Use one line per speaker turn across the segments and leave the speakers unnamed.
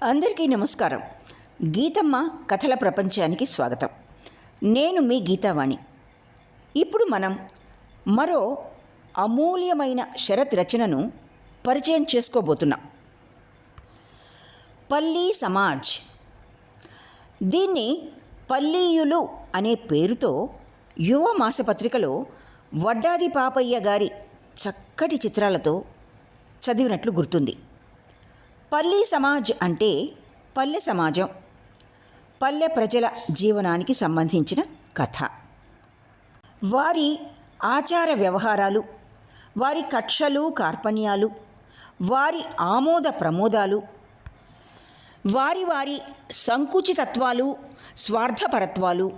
అందరికీ నమస్కారం. గీతమ్మ కథల ప్రపంచానికి స్వాగతం. నేను మీ గీతావాణి. ఇప్పుడు మనం మరో అమూల్యమైన షరత్ రచనను పరిచయం చేసుకోబోతున్నాం. పల్లీ సమాజ్. దీన్ని పల్లీయులు అనే పేరుతో యువ మాసపత్రికలో వడ్డాది పాపయ్య గారి చక్కటి చిత్రాలతో చదివినట్లు గుర్తుంది. పల్లీ సమాజ్ అంటే పల్లె సమాజం, పల్లె ప్రజల జీవనానికి సంబంధించిన కథ. వారి ఆచార వ్యవహారాలు, వారి కక్షలు కార్పణ్యాలు, వారి ఆమోద ప్రమోదాలు, వారి వారి సంకుచితత్వాలు, స్వార్థపరత్వాలు,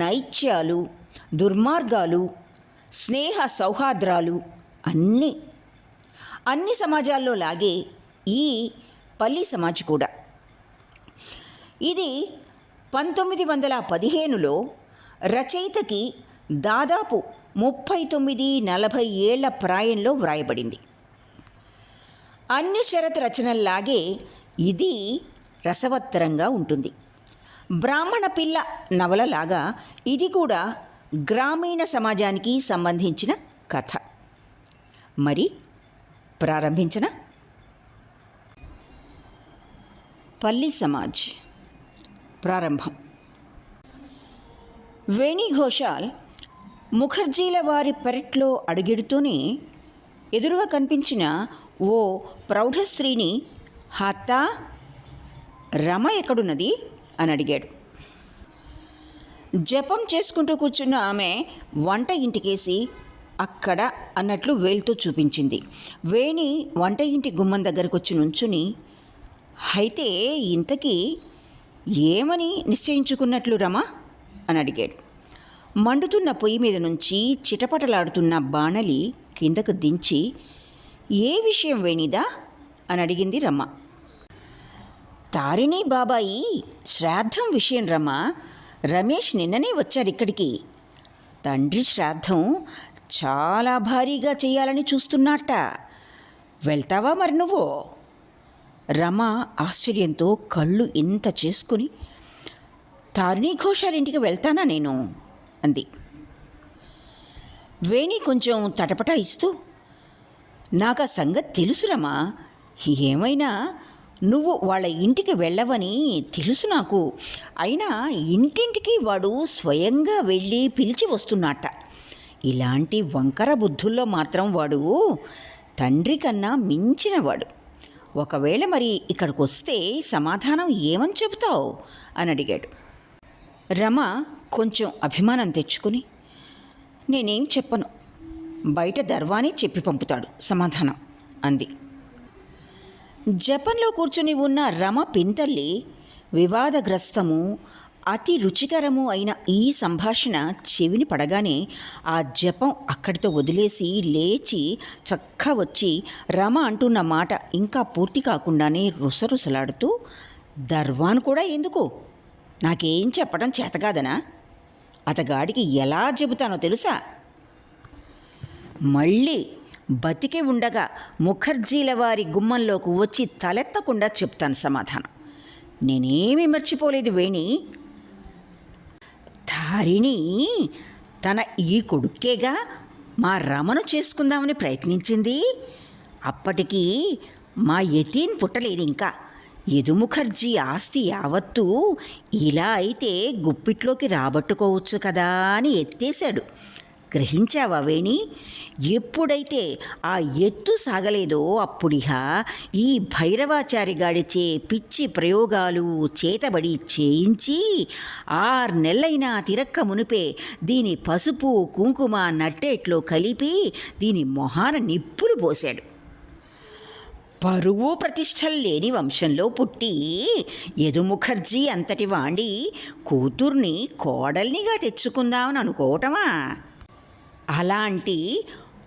నైత్యాలు, దుర్మార్గాలు, స్నేహ సౌహార్ద్రాలు అన్ని సమాజాల్లో లాగే ఈ పల్లీ సమాజ్ కూడా. ఇది 1915లో రచయితకి దాదాపు 39-40 ఏళ్ల ప్రాయంలో వ్రాయబడింది. అన్ని షరత్ రచనల్లాగే ఇది రసవత్తరంగా ఉంటుంది. బ్రాహ్మణ పిల్ల నవలలాగా ఇది కూడా గ్రామీణ సమాజానికి సంబంధించిన కథ. మరి ప్రారంభించనా? పల్లీ సమాజ్ ప్రారంభం. వేణి ఘోషాల్ ముఖర్జీల వారి పెరట్లో అడుగెడుతూనే ఎదురుగా కనిపించిన ఓ ప్రౌఢ స్త్రీని, హాత్తా, రమ ఎక్కడున్నది అని అడిగాడు. జపం చేసుకుంటూ కూర్చున్న ఆమె వంట ఇంటికేసి అక్కడ అన్నట్లు వేలుతో చూపించింది. వేణి వంట ఇంటి గుమ్మం దగ్గరకు వచ్చి నుంచుని, అయితే ఇంతకీ ఏమని నిశ్చయించుకున్నట్లు రమా అని అడిగాడు. మండుతున్న పొయ్యి మీద నుంచి చిటపటలాడుతున్న బాణలి కిందకు దించి, ఏ విషయం వేణిదా అని అడిగింది రమ. తారిణి బాబాయి శ్రాద్ధం విషయం రమా. రమేష్ నిన్ననే వచ్చాడు ఇక్కడికి. తండ్రి శ్రాద్ధం చాలా భారీగా చేయాలని చూస్తున్నట్ట. వెళ్తావా మరి నువ్వు? రమ ఆశ్చర్యంతో కళ్ళు ఇంత చేసుకుని, తారిణి ఘోషాల్ ఇంటికి వెళ్తానా నేను అంది. వేణి కొంచెం తటపటాయిస్తూ, నాకు ఆ సంగతి తెలుసు రమా. ఏమైనా నువ్వు వాళ్ళ ఇంటికి వెళ్ళవని తెలుసు నాకు. అయినా ఇంటింటికి వాడు స్వయంగా వెళ్ళి పిలిచి వస్తున్నట్ట. ఇలాంటి వంకర బుద్ధుల్లో మాత్రం వాడు తండ్రి కన్నా మించినవాడు. ఒకవేళ మరి ఇక్కడికి వస్తే సమాధానం ఏమని చెబుతావు అని అడిగాడు. రమ కొంచెం అభిమానం తెచ్చుకుని, నేనేం చెప్పను, బయట దర్వానే చెప్పి పంపుతాడు సమాధానం అంది. జపంలో కూర్చుని ఉన్న రమ పింతల్లి వివాదగ్రస్తము, అతి రుచికరము అయిన ఈ సంభాషణ చెవిని పడగానే ఆ జపం అక్కడితో వదిలేసి లేచి చక్కా వచ్చి రమ అంటున్న మాట ఇంకా పూర్తి కాకుండానే రుసరుసలాడుతూ, దర్వాన్ కూడా ఎందుకు, నాకేం చెప్పడం చేతకాదనా? అతగాడికి ఎలా చెబుతానో తెలుసా? మళ్ళీ బతికే ఉండగా ముఖర్జీల వారి గుమ్మంలోకి వచ్చి తలెత్తకుండా చెప్తాను సమాధానం. నేనేమీ మర్చిపోలేదు వేణి. తారిణి తన ఈ కొడుక్కేగా మా రమను చేసుకుందామని ప్రయత్నించింది. అప్పటికి మా యతీన్ పుట్టలేదు ఇంకా. యదు ముఖర్జీ ఆస్తి యావత్తూ ఇలా అయితే గుప్పిట్లోకి రాబట్టుకోవచ్చు కదా అని ఎత్తేశాడు. గ్రహించావా వేణి? ఎప్పుడైతే ఆ ఎత్తు సాగలేదో అప్పుడిహ ఈ భైరవాచారి గాడిచే పిచ్చి ప్రయోగాలు చేతబడి చేయించి 6 నెలలైనా తిరక్క మునిపే దీని పసుపు కుంకుమ నట్టేట్లో కలిపి దీని మొహాన నిప్పులు పోశాడు. పరువు ప్రతిష్టలు లేని వంశంలో పుట్టి యదు ముఖర్జీ అంతటి వాణ్ణి కూతుర్ని కోడల్నిగా తెచ్చుకుందామని అనుకోవటమా? అలాంటి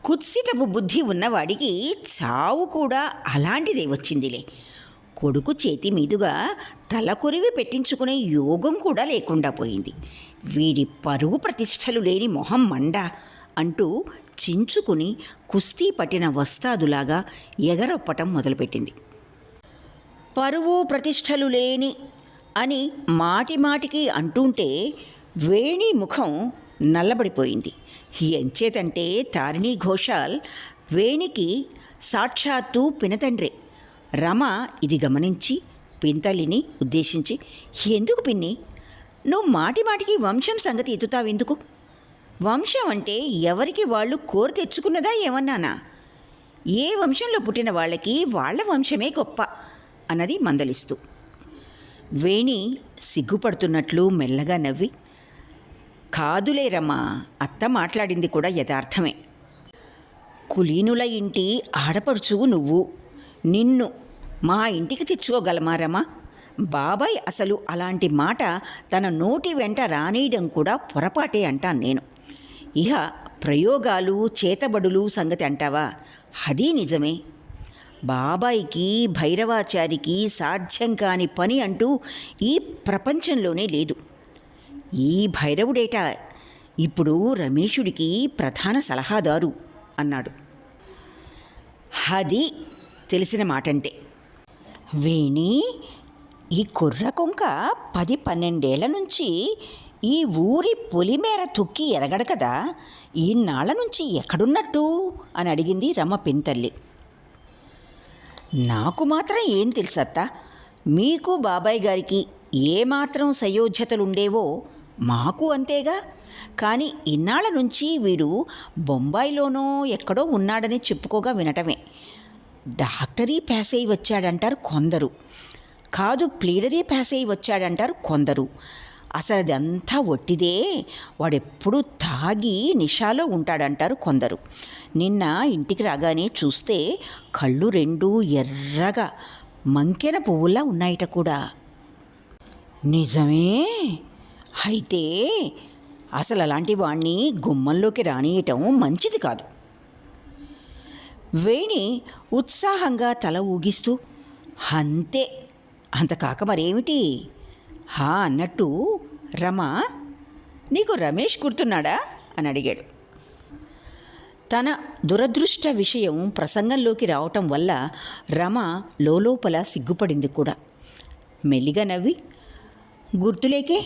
కుత్సితపు బుద్ధి ఉన్నవాడికి చావు కూడా అలాంటిదే వచ్చిందిలే. కొడుకు చేతి మీదుగా తల కొరివి పెట్టించుకునే యోగం కూడా లేకుండా పోయింది. వీడి పరువు ప్రతిష్టలు లేని మొహం మండ అంటూ చించుకుని కుస్తీ పట్టిన వస్తాదులాగా ఎగరొప్పటం మొదలుపెట్టింది. పరువు ప్రతిష్టలు లేని అని మాటిమాటికి అంటుంటే వేణి ముఖం నల్లబడిపోయింది. ఎంచేతంటే తారిణీ ఘోషాల్ వేణికి సాక్షాత్తు పినతండ్రే. రమ ఇది గమనించి పింతల్లిని ఉద్దేశించి, ఎందుకు పిన్ని నువ్వు మాటిమాటికి వంశం సంగతి ఎత్తుతావెందుకు? వంశం అంటే ఎవరికి వాళ్ళు కోరి తెచ్చుకున్నదా ఏమన్నానా? ఏ వంశంలో పుట్టిన వాళ్ళకి వాళ్ళ వంశమే గొప్ప అన్నది మందలిస్తూ. వేణి సిగ్గుపడుతున్నట్లు మెల్లగా నవ్వి, కాదులేరమ్మా, అత్త మాట్లాడింది కూడా యథార్థమే. కులీనుల ఇంటి ఆడపడుచు నువ్వు, నిన్ను మా ఇంటికి తెచ్చుకోగలమారమ్మా? బాబాయ్ అసలు అలాంటి మాట తన నోటి వెంట రానియడం కూడా పొరపాటే అంటాను నేను. ఇహ ప్రయోగాలు చేతబడులు సంగతి అంటావా? అది నిజమే. బాబాయికి భైరవాచారికి సాధ్యం కాని పని అంటూ ఈ ప్రపంచంలోనే లేదు. ఈ భైరవుడేట ఇప్పుడు రమేషుడికి ప్రధాన సలహాదారు అన్నాడు. అది తెలిసిన మాటంటే. వేణి, ఈ కుర్ర కొంక 10-12 నుంచి ఈ ఊరి పొలిమేర తొక్కి ఎరగడు కదా, ఈనాళ్ల నుంచి ఎక్కడున్నట్టు అని అడిగింది రమ పింతల్లి. నాకు మాత్రం ఏం తెలుసత్తా, మీకు బాబాయ్ గారికి ఏమాత్రం సయోధ్యతలుండేవో మాకు అంతేగా. కానీ ఇన్నాళ్ల నుంచి వీడు బొంబాయిలోనో ఎక్కడో ఉన్నాడని చెప్పుకోగా వినటమే. డాక్టరీ పాస్ అయి వచ్చాడంటారు కొందరు, కాదు ప్లీడరీ పాస్ అయి వచ్చాడంటారు కొందరు. అసలు అదంతా ఒట్టిదే, వాడెప్పుడు తాగి నిషాలో ఉంటాడంటారు కొందరు. నిన్న ఇంటికి రాగానే చూస్తే కళ్ళు 2 ఎర్రగా మంకెన పువ్వులా ఉన్నాయిట కూడా. నిజమే? అయితే అసలు అలాంటి వాణ్ణి గుమ్మంలోకి రానియటం మంచిది కాదు. వేణి ఉత్సాహంగా తల ఊగిస్తూ, అంతే, అంత కాక మరేమిటి హా అన్నట్టు, రమ, నీకు రమేష్ గుర్తున్నాడా అని అడిగాడు. తన దురదృష్ట విషయం ప్రసంగంలోకి రావటం వల్ల రమ లోపల సిగ్గుపడింది కూడా. మెల్లిగా నవ్వి, గుర్తులేకే,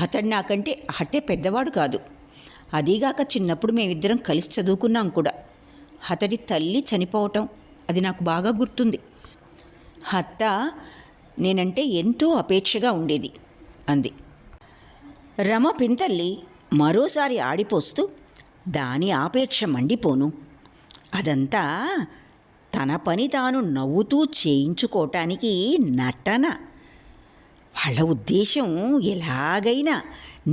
అతడు నాకంటే అట్టే పెద్దవాడు కాదు. అదీగాక చిన్నప్పుడు మేమిద్దరం కలిసి చదువుకున్నాం కూడా. అతడి తల్లి చనిపోవటం అది నాకు బాగా గుర్తుంది. అత్త నేనంటే ఎంతో అపేక్షగా ఉండేది అంది. రమ పింతల్లి మరోసారి ఆడిపోస్తూ, దాని ఆపేక్ష మండిపోను, అదంతా తన పని తాను నవ్వుతూ చేయించుకోవటానికి నటన. వాళ్ళ ఉద్దేశం ఎలాగైనా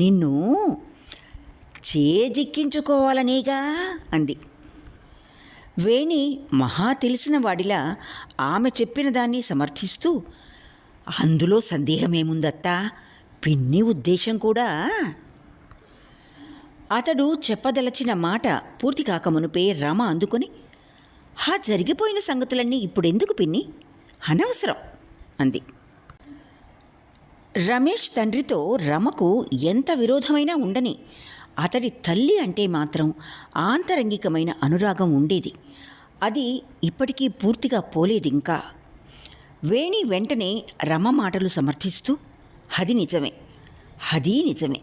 నిన్ను చేజిక్కించుకోవాలనేగా అంది. వేణి మహా తెలిసిన వాడిలా ఆమె చెప్పిన దాన్ని సమర్థిస్తూ, అందులో సందేహమేముందత్తా, పిన్ని ఉద్దేశం కూడా. అతడు చెప్పదలచిన మాట పూర్తి కాకమునుపే రమ అందుకొని, జరిగిపోయిన సంగతులన్నీ ఇప్పుడెందుకు పిన్ని, అనవసరం అంది. రమేష్ తండ్రితో రమకు ఎంత విరోధమైనా ఉండని, అతడి తల్లి అంటే మాత్రం ఆంతరంగికమైన అనురాగం ఉండేది. అది ఇప్పటికీ పూర్తిగా పోలేదింకా. వేణి వెంటనే రమ మాటలు సమర్థిస్తూ, అది నిజమే, అది నిజమే.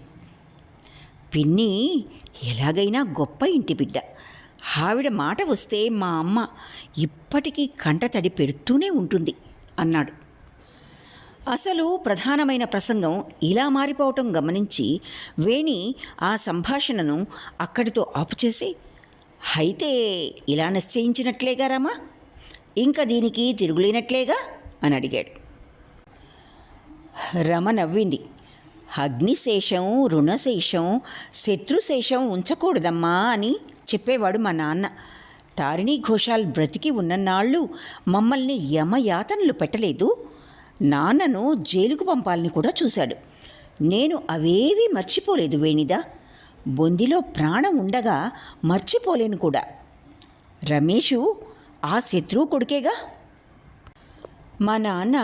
పిన్ని ఎలాగైనా గొప్ప ఇంటి బిడ్డ. ఆవిడ మాట వస్తే మా అమ్మ ఇప్పటికీ కంటతడి పెడుతూనే ఉంటుంది అన్నాడు. అసలు ప్రధానమైన ప్రసంగం ఇలా మారిపోవటం గమనించి వేణి ఆ సంభాషణను అక్కడితో ఆపుచేసి, అయితే ఇలా నిశ్చయించినట్లేగా రమా, ఇంకా దీనికి తిరుగులేనట్లేగా అని అడిగాడు. రమ నవ్వింది. అగ్నిశేషం, రుణశేషం, శత్రుశేషం ఉంచకూడదమ్మా అని చెప్పేవాడు మా నాన్న. తారిణీ ఘోషాల్ బ్రతికి ఉన్ననాళ్ళు మమ్మల్ని యమయాతనలు పెట్టలేదు. నాన్నను జైలుకు పంపాలని కూడా చూశాడు. నేను అవేవీ మర్చిపోలేదు వేణిదా. బొందిలో ప్రాణం ఉండగా మర్చిపోలేను కూడా. రమేషు ఆ శత్రువు కొడుకేగా. మా నాన్న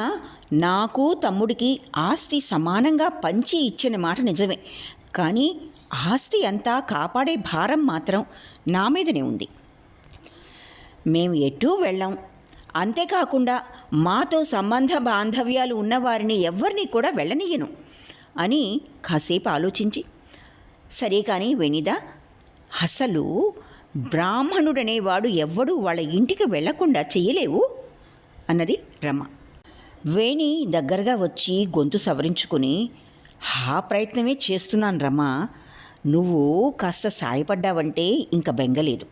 నాకు తమ్ముడికి ఆస్తి సమానంగా పంచి ఇచ్చిన మాట నిజమే, కానీ ఆస్తి అంతా కాపాడే భారం మాత్రం నా మీదనే ఉంది. మేము ఎటూ వెళ్ళాం. అంతేకాకుండా మాతో సంబంధ బాంధవ్యాలు ఉన్నవారిని ఎవ్వరిని కూడా వెళ్ళనీయను అని కాసేపు ఆలోచించి, సరే కానీ వెనిదా, అసలు బ్రాహ్మణుడనేవాడు ఎవ్వడూ వాళ్ళ ఇంటికి వెళ్లకుండా చెయ్యలేవు అన్నది రమ. వేణి దగ్గరగా వచ్చి గొంతు సవరించుకుని, ఆ ప్రయత్నమే చేస్తున్నాను రమ, నువ్వు కాస్త సాయపడ్డావంటే ఇంక బెంగలేదు.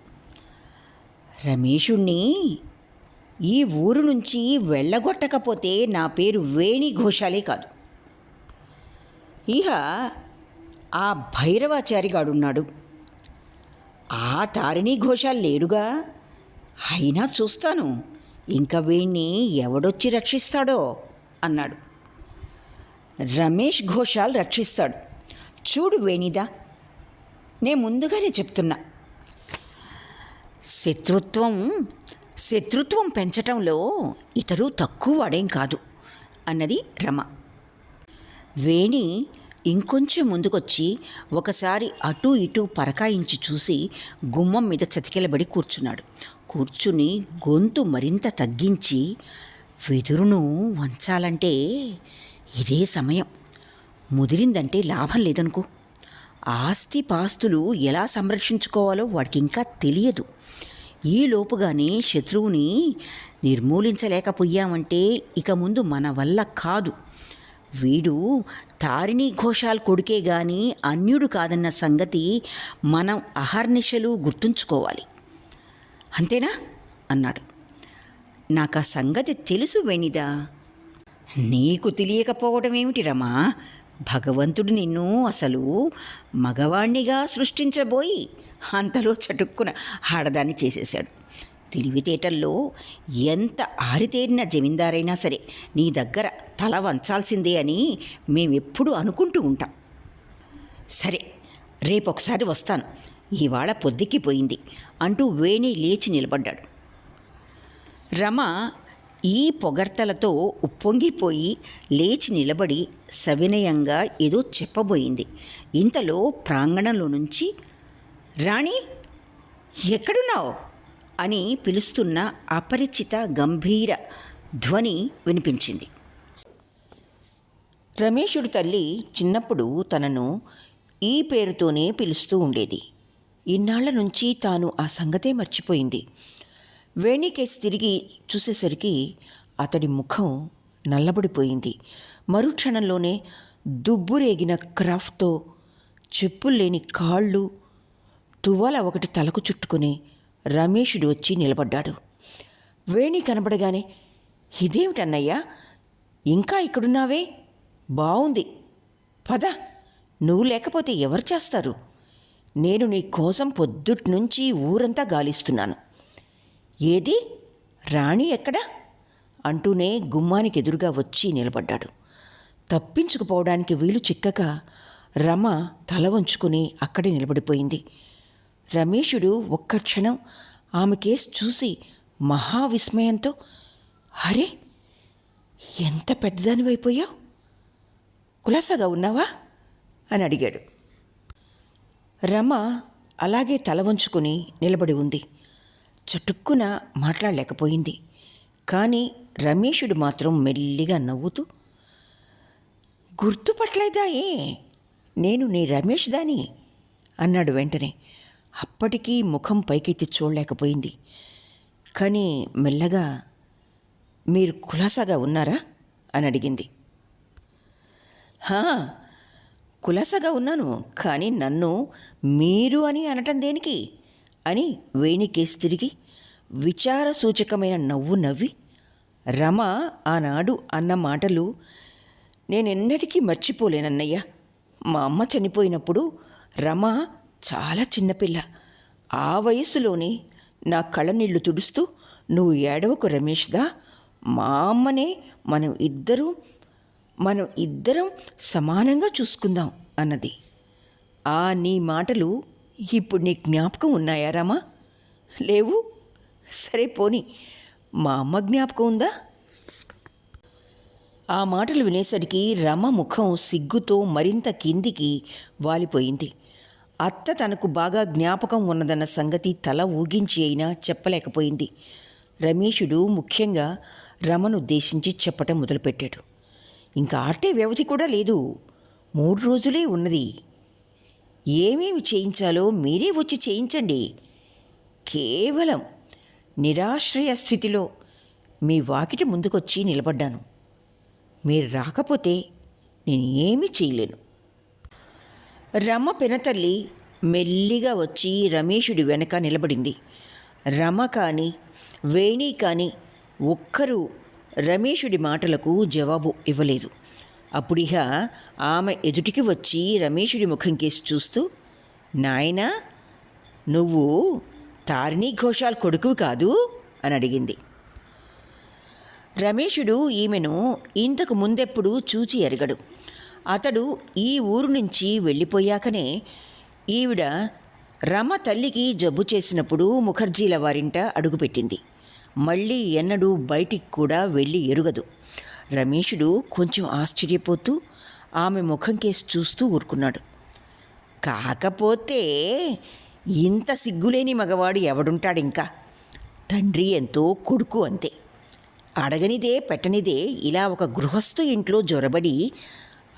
రమేషుణ్ణి ఈ ఊరు నుంచి వెళ్ళగొట్టకపోతే నా పేరు వేణి ఘోషాలే కాదు. ఇహ ఆ భైరవాచారిగాడున్నాడు, ఆ తారిణీ ఘోషాలు లేడుగా. అయినా చూస్తాను ఇంకా వీణ్ణి ఎవడొచ్చి రక్షిస్తాడో అన్నాడు. రమేష్ ఘోషాల్ రక్షిస్తాడు. చూడు వేణిదా, నేను ముందుగానే చెప్తున్నా, శత్రుత్వం పెంచటంలో ఇతరు తక్కువ వాడేం కాదు అన్నది రమ. వేణి ఇంకొంచెం ముందుకొచ్చి ఒకసారి అటూ ఇటూ పరకాయించి చూసి గుమ్మం మీద చతికిలబడి కూర్చున్నాడు. కూర్చుని గొంతు మరింత తగ్గించి, వెదురును వంచాలంటే ఇదే సమయం, ముదిరిందంటే లాభం లేదనుకో. ఆస్తి పాస్తులు ఎలా సంరక్షించుకోవాలో వాడికి ఇంకా తెలియదు. ఈలోపుగానే శత్రువుని నిర్మూలించలేకపోయామంటే ఇక ముందు మన వల్ల కాదు. వీడు తారిణీ ఘోషాల్ కొడుకే గాని అన్యుడు కాదన్న సంగతి మనం అహర్నిశలు గుర్తుంచుకోవాలి. అంతేనా అన్నాడు. నాకు ఆ సంగతి తెలుసు వెనిదా. నీకు తెలియకపోవడం ఏమిటి రమా? భగవంతుడు నిన్ను అసలు మగవాణ్ణిగా సృష్టించబోయి అంతలో చటుక్కున ఆడదాన్ని చేసేశాడు. తెలివితేటల్లో ఎంత ఆరితేరిన జమీందారైనా సరే నీ దగ్గర తల వంచాల్సిందే అని మేమెప్పుడు అనుకుంటూ ఉంటాం. సరే, రేపొకసారి వస్తాను, ఇవాళ పొద్దుక్కిపోయింది అంటూ వేణి లేచి నిలబడ్డాడు. రమ ఈ పొగడ్తలతో ఉప్పొంగిపోయి లేచి నిలబడి సవినయంగా ఏదో చెప్పబోయింది. ఇంతలో ప్రాంగణంలో నుంచి, రాణి ఎక్కడున్నావు అని పిలుస్తున్న అపరిచిత గంభీర ధ్వని వినిపించింది. రమేషుడి తల్లి చిన్నప్పుడు తనను ఈ పేరుతోనే పిలుస్తూ ఉండేది. ఇన్నాళ్ల నుంచి తాను ఆ సంగతే మర్చిపోయింది. వేణికేసి తిరిగి చూసేసరికి అతడి ముఖం నల్లబడిపోయింది. మరుక్షణంలోనే దుబ్బురేగిన క్రాఫ్ట్తో చెప్పుల్లేని కాళ్ళు, తువ్వాల ఒకటి తలకు చుట్టుకుని రమేషుడు వచ్చి నిలబడ్డాడు. వేణి కనబడగానే, ఇదేమిటన్నయ్యా, ఇంకా ఇక్కడున్నావే? బావుంది, పద, నువ్వు లేకపోతే ఎవరు చేస్తారు? నేను నీ కోసం పొద్దుట్నుంచి ఊరంతా గాలిస్తున్నాను. ఏది, రాణి ఎక్కడా అంటూనే గుమ్మానికి ఎదురుగా వచ్చి నిలబడ్డాడు. తప్పించుకుపోవడానికి వీలు చిక్కక రమ తల వంచుకుని అక్కడే నిలబడిపోయింది. రమేషుడు ఒక్క క్షణం ఆమె కేసు చూసి మహావిస్మయంతో, అరే, ఎంత పెద్దదానివైపోయావు, కులాసాగా ఉన్నావా అని అడిగాడు. రమ అలాగే తల వంచుకుని నిలబడి ఉంది. చటుక్కున మాట్లాడలేకపోయింది. కానీ రమేషుడు మాత్రం మెల్లిగా నవ్వుతూ, గుర్తుపట్టలేదా ఏ, నేను నీ రమేష్ దాని అన్నాడు వెంటనే. అప్పటికీ ముఖం పైకెత్తి చూడలేకపోయింది. కానీ మెల్లగా, మీరు కులాసాగా ఉన్నారా అని అడిగింది. కులాసాగా ఉన్నాను, కానీ నన్ను మీరు అని అనటం దేనికి అని వేణికేసి తిరిగి విచారసూచకమైన నవ్వు నవ్వి, రమ ఆనాడు అన్న మాటలు నేనెన్నటికీ మర్చిపోలేనన్నయ్య. మా అమ్మ చనిపోయినప్పుడు రమ చాలా చిన్నపిల్ల. ఆ వయసులోనే నా కళ్ళనీళ్లు తుడుస్తూ, నువ్వు ఏడవకు రమేష్దా, మా అమ్మనే మనం ఇద్దరం సమానంగా చూసుకుందాం అన్నది. ఆ నీ మాటలు ఇప్పుడు నీ జ్ఞాపకం ఉన్నాయా రామా? లేవు? సరే పోనీ, మా అమ్మ జ్ఞాపకం ఉందా? ఆ మాటలు వినేసరికి రమ ముఖం సిగ్గుతో మరింత కిందికి వాలిపోయింది. అత్త తనకు బాగా జ్ఞాపకం ఉన్నదన్న సంగతి తల ఊగించి అయినా చెప్పలేకపోయింది. రమేషుడు ముఖ్యంగా రమను ఉద్దేశించి చెప్పటం మొదలుపెట్టాడు. ఇంకా ఆటే వ్యవధి కూడా లేదు, 3 రోజులే ఉన్నది. ఏమేమి చేయించాలో మీరే వచ్చి చేయించండి. కేవలం నిరాశ్రయ స్థితిలో మీ వాకిటి ముందుకొచ్చి నిలబడ్డాను. మీరు రాకపోతే నేను ఏమీ చేయలేను. రమ పినతల్లి మెల్లిగా వచ్చి రమేషుడి వెనక నిలబడింది. రమ కానీ వేణి కానీ ఒక్కరూ రమేషుడి మాటలకు జవాబు ఇవ్వలేదు. అప్పుడిహ ఆమె ఎదుటికి వచ్చి రమేషుడి ముఖం కేసి చూస్తూ, నాయనా, నువ్వు తారిణీ ఘోషాల్ కొడుకు కాదు అని అడిగింది. రమేషుడు ఈమెను ఇంతకు ముందెప్పుడు చూచి ఎరగడు. అతడు ఈ ఊరు నుంచి వెళ్ళిపోయాకనే ఈవిడ రమ తల్లికి జబ్బు చేసినప్పుడు ముఖర్జీల వారింట అడుగుపెట్టింది. మళ్ళీ ఎన్నడూ బయటికి కూడా వెళ్ళి ఎరుగదు. రమేషుడు కొంచెం ఆశ్చర్యపోతూ ఆమె ముఖం కేసి చూస్తూ ఊరుకున్నాడు. కాకపోతే ఇంత సిగ్గులేని మగవాడు ఎవడుంటాడింకా? తండ్రి ఎంతో, కొడుకు అంతే. అడగనిదే పెట్టనిదే ఇలా ఒక గృహస్థు ఇంట్లో జొరబడి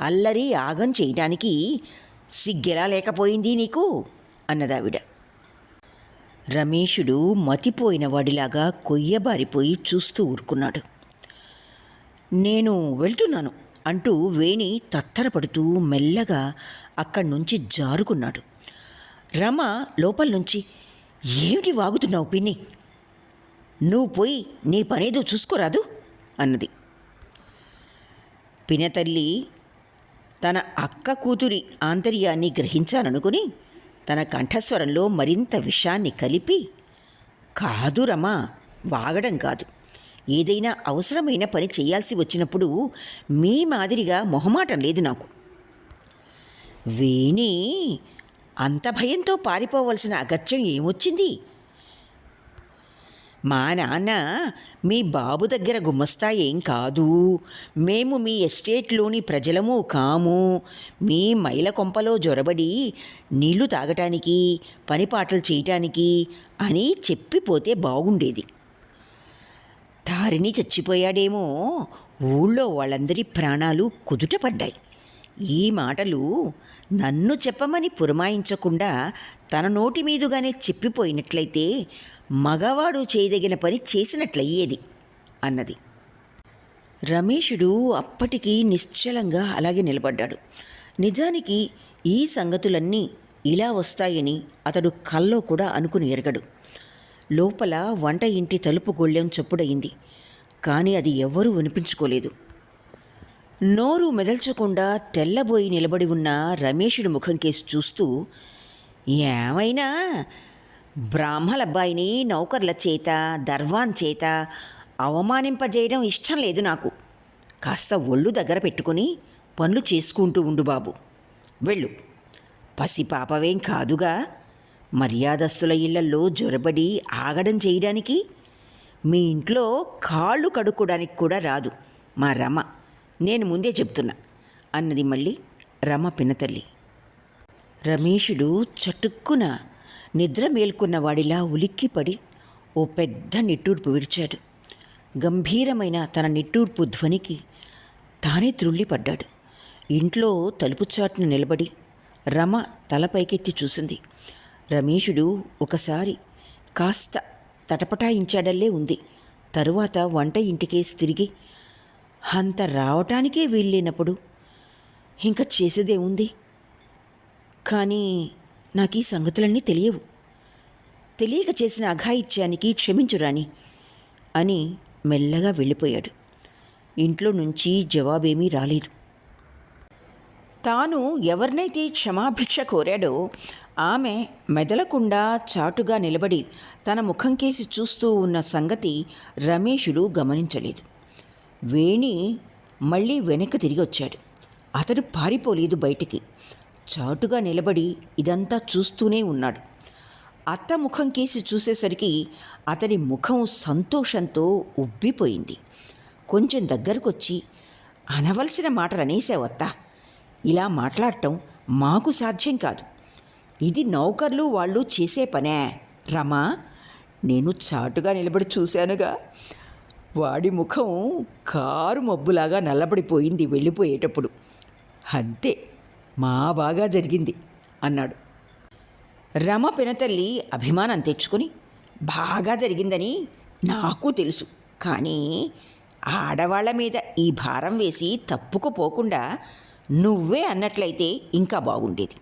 అల్లరి ఆగం చేయడానికి సిగ్గెలా లేకపోయింది నీకు అన్నదావిడ. రమేషుడు మతిపోయిన వాడిలాగా కొయ్యబారిపోయి చూస్తూ ఊరుకున్నాడు. నేను వెళ్తున్నాను అంటూ వేణి తత్తరపడుతూ మెల్లగా అక్కడి నుంచి జారుకున్నాడు. రమ లోపల నుంచి, ఏమిటి వాగుతున్నావు పిన్ని? నువ్వు పోయి నీ పనేదో చూసుకోరాదు అన్నది. పినతల్లి తన అక్క కూతురి ఆంతర్యాన్ని గ్రహించాలనుకుని తన కంఠస్వరంలో మరింత విషాన్ని కలిపి, కాదు రమా, వాగడం కాదు. ఏదైనా అవసరమైన పని చేయాల్సి వచ్చినప్పుడు మీ మాదిరిగా మొహమాటం లేదు నాకు. వేణి అంత భయంతో పారిపోవలసిన అగత్యం ఏమొచ్చింది? మా నాన్న మీ బాబు దగ్గర గుమస్తా ఏం కాదు, మేము మీ ఎస్టేట్లోని ప్రజలము కాము. మీ మైల కొంపలో జొరబడి నీళ్లు తాగటానికి, పనిపాటలు చేయటానికి అని చెప్పిపోతే బాగుండేది. తారిణి చచ్చిపోయాడేమో, ఊళ్ళో వాళ్ళందరి ప్రాణాలు కుదుటపడ్డాయి. ఈ మాటలు నన్ను చెప్పమని పురమాయించకుండా తన నోటి మీదుగానే చెప్పిపోయినట్లయితే మగవాడు చేయదగిన పని చేసినట్లయ్యేది అన్నది. రమేషుడు అప్పటికి నిశ్చలంగా అలాగే నిలబడ్డాడు. నిజానికి ఈ సంగతులన్నీ ఇలా వస్తాయని అతడు కల్లో కూడా అనుకుని ఎరగడు. లోపల వంట ఇంటి తలుపు గొళ్ళెం చప్పుడయింది. కానీ అది ఎవ్వరూ వినిపించుకోలేదు. నోరు మెదల్చకుండా తెల్లబోయి నిలబడి ఉన్న రమేషుడి ముఖం కేసి చూస్తూ, ఏమైనా బ్రాహ్మలబ్బాయిని నౌకర్ల చేత, దర్వాన్ చేత అవమానింపజేయడం ఇష్టం లేదు నాకు. కాస్త ఒళ్ళు దగ్గర పెట్టుకుని పనులు చేసుకుంటూ ఉండు బాబు. వెళ్ళు. పసిపాపవేం కాదుగా, మర్యాదస్తుల ఇళ్లల్లో జొరబడి ఆగడం చేయడానికి. మీ ఇంట్లో కాళ్ళు కడుక్కోవడానికి కూడా రాదు మా రమ, నేను ముందే చెప్తున్నా అన్నది మళ్ళీ రమ పినతల్లి. రమేషుడు చటుక్కున నిద్ర మేల్కొన్న వాడిలా ఉలిక్కిపడి ఓ పెద్ద నిట్టూర్పు విడిచాడు. గంభీరమైన తన నిట్టూర్పు ధ్వనికి తానే త్రుళ్ళిపడ్డాడు. ఇంట్లో తలుపు చాటున నిలబడి రమ తల పైకెత్తి చూసింది. రమేషుడు ఒకసారి కాస్త తటపటాయించాడల్లే ఉంది. తరువాత వంట ఇంటికేసి తిరిగి, అంత రావటానికే వీల్లేనప్పుడు ఇంకా చేసేదే ఉంది. కానీ నాకు ఈ సంగతులన్నీ తెలియవు. తెలియక చేసిన అఘాయిత్యానికి క్షమించురాని అని మెల్లగా వెళ్ళిపోయాడు. ఇంట్లో నుంచి జవాబేమీ రాలేదు. తాను ఎవరినైతే క్షమాభిక్ష కోరాడో ఆమె మెదలకుండా చాటుగా నిలబడి తన ముఖం కేసి చూస్తూ ఉన్న సంగతి రమేషుడు గమనించలేదు. వేణి మళ్ళీ వెనక్కి తిరిగి వచ్చాడు. అతడు పారిపోలేదు బయటికి. చాటుగా నిలబడి ఇదంతా చూస్తూనే ఉన్నాడు. అత్త ముఖం కేసి చూసేసరికి అతడి ముఖం సంతోషంతో ఉబ్బిపోయింది. కొంచెం దగ్గరకొచ్చి, అనవలసిన మాటలు అనేసావత్త. ఇలా మాట్లాడటం మాకు సాధ్యం కాదు. ఇది నౌకర్లు వాళ్ళు చేసే పనే. రమా, నేను చాటుగా నిలబడి చూశానుగా. వాడి ముఖం కారు మబ్బులాగా నల్లబడిపోయింది వెళ్ళిపోయేటప్పుడు. అంతే, మా బాగా జరిగింది అన్నాడు. రమ పినతల్లి అభిమానం తెచ్చుకొని, బాగా జరిగిందని నాకు తెలుసు, కానీ ఆడవాళ్ల మీద ఈ భారం వేసి తప్పుకుపోకుండా నువ్వే అన్నట్లయితే ఇంకా బాగుండేది.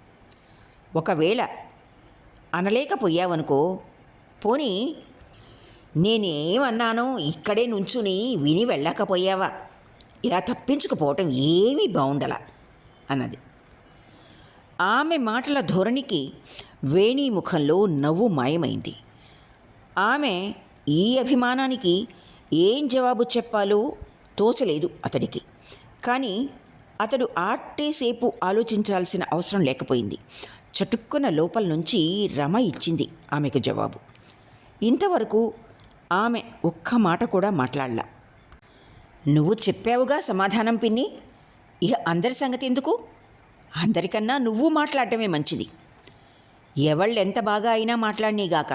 ఒకవేళ అనలేకపోయావనుకో, పోనీ నేనేమన్నానో ఇక్కడే నుంచుని విని వెళ్ళకపోయావా, ఇలా తప్పించుకుపోవటం ఏమీ బాగుండలా అన్నది. ఆమె మాటల ధోరణికి వేణి ముఖంలో నవ్వు మాయమైంది. ఆమె ఈ అభిమానానికి ఏం జవాబు చెప్పాలో తోచలేదు అతడికి. కానీ అతడు ఆటేసేపు ఆలోచించాల్సిన అవసరం లేకపోయింది. చటుక్కున లోపల నుంచి రమ ఇచ్చింది ఆమెకు జవాబు. ఇంతవరకు ఆమె ఒక్క మాట కూడా మాట్లాడలా. నువ్వు చెప్పావుగా సమాధానం పిన్ని, ఇక అందరి సంగతి ఎందుకు? అందరికన్నా నువ్వు మాట్లాడటమే మంచిది. ఎవళ్ళెంత బాగా అయినా మాట్లాడినీగాక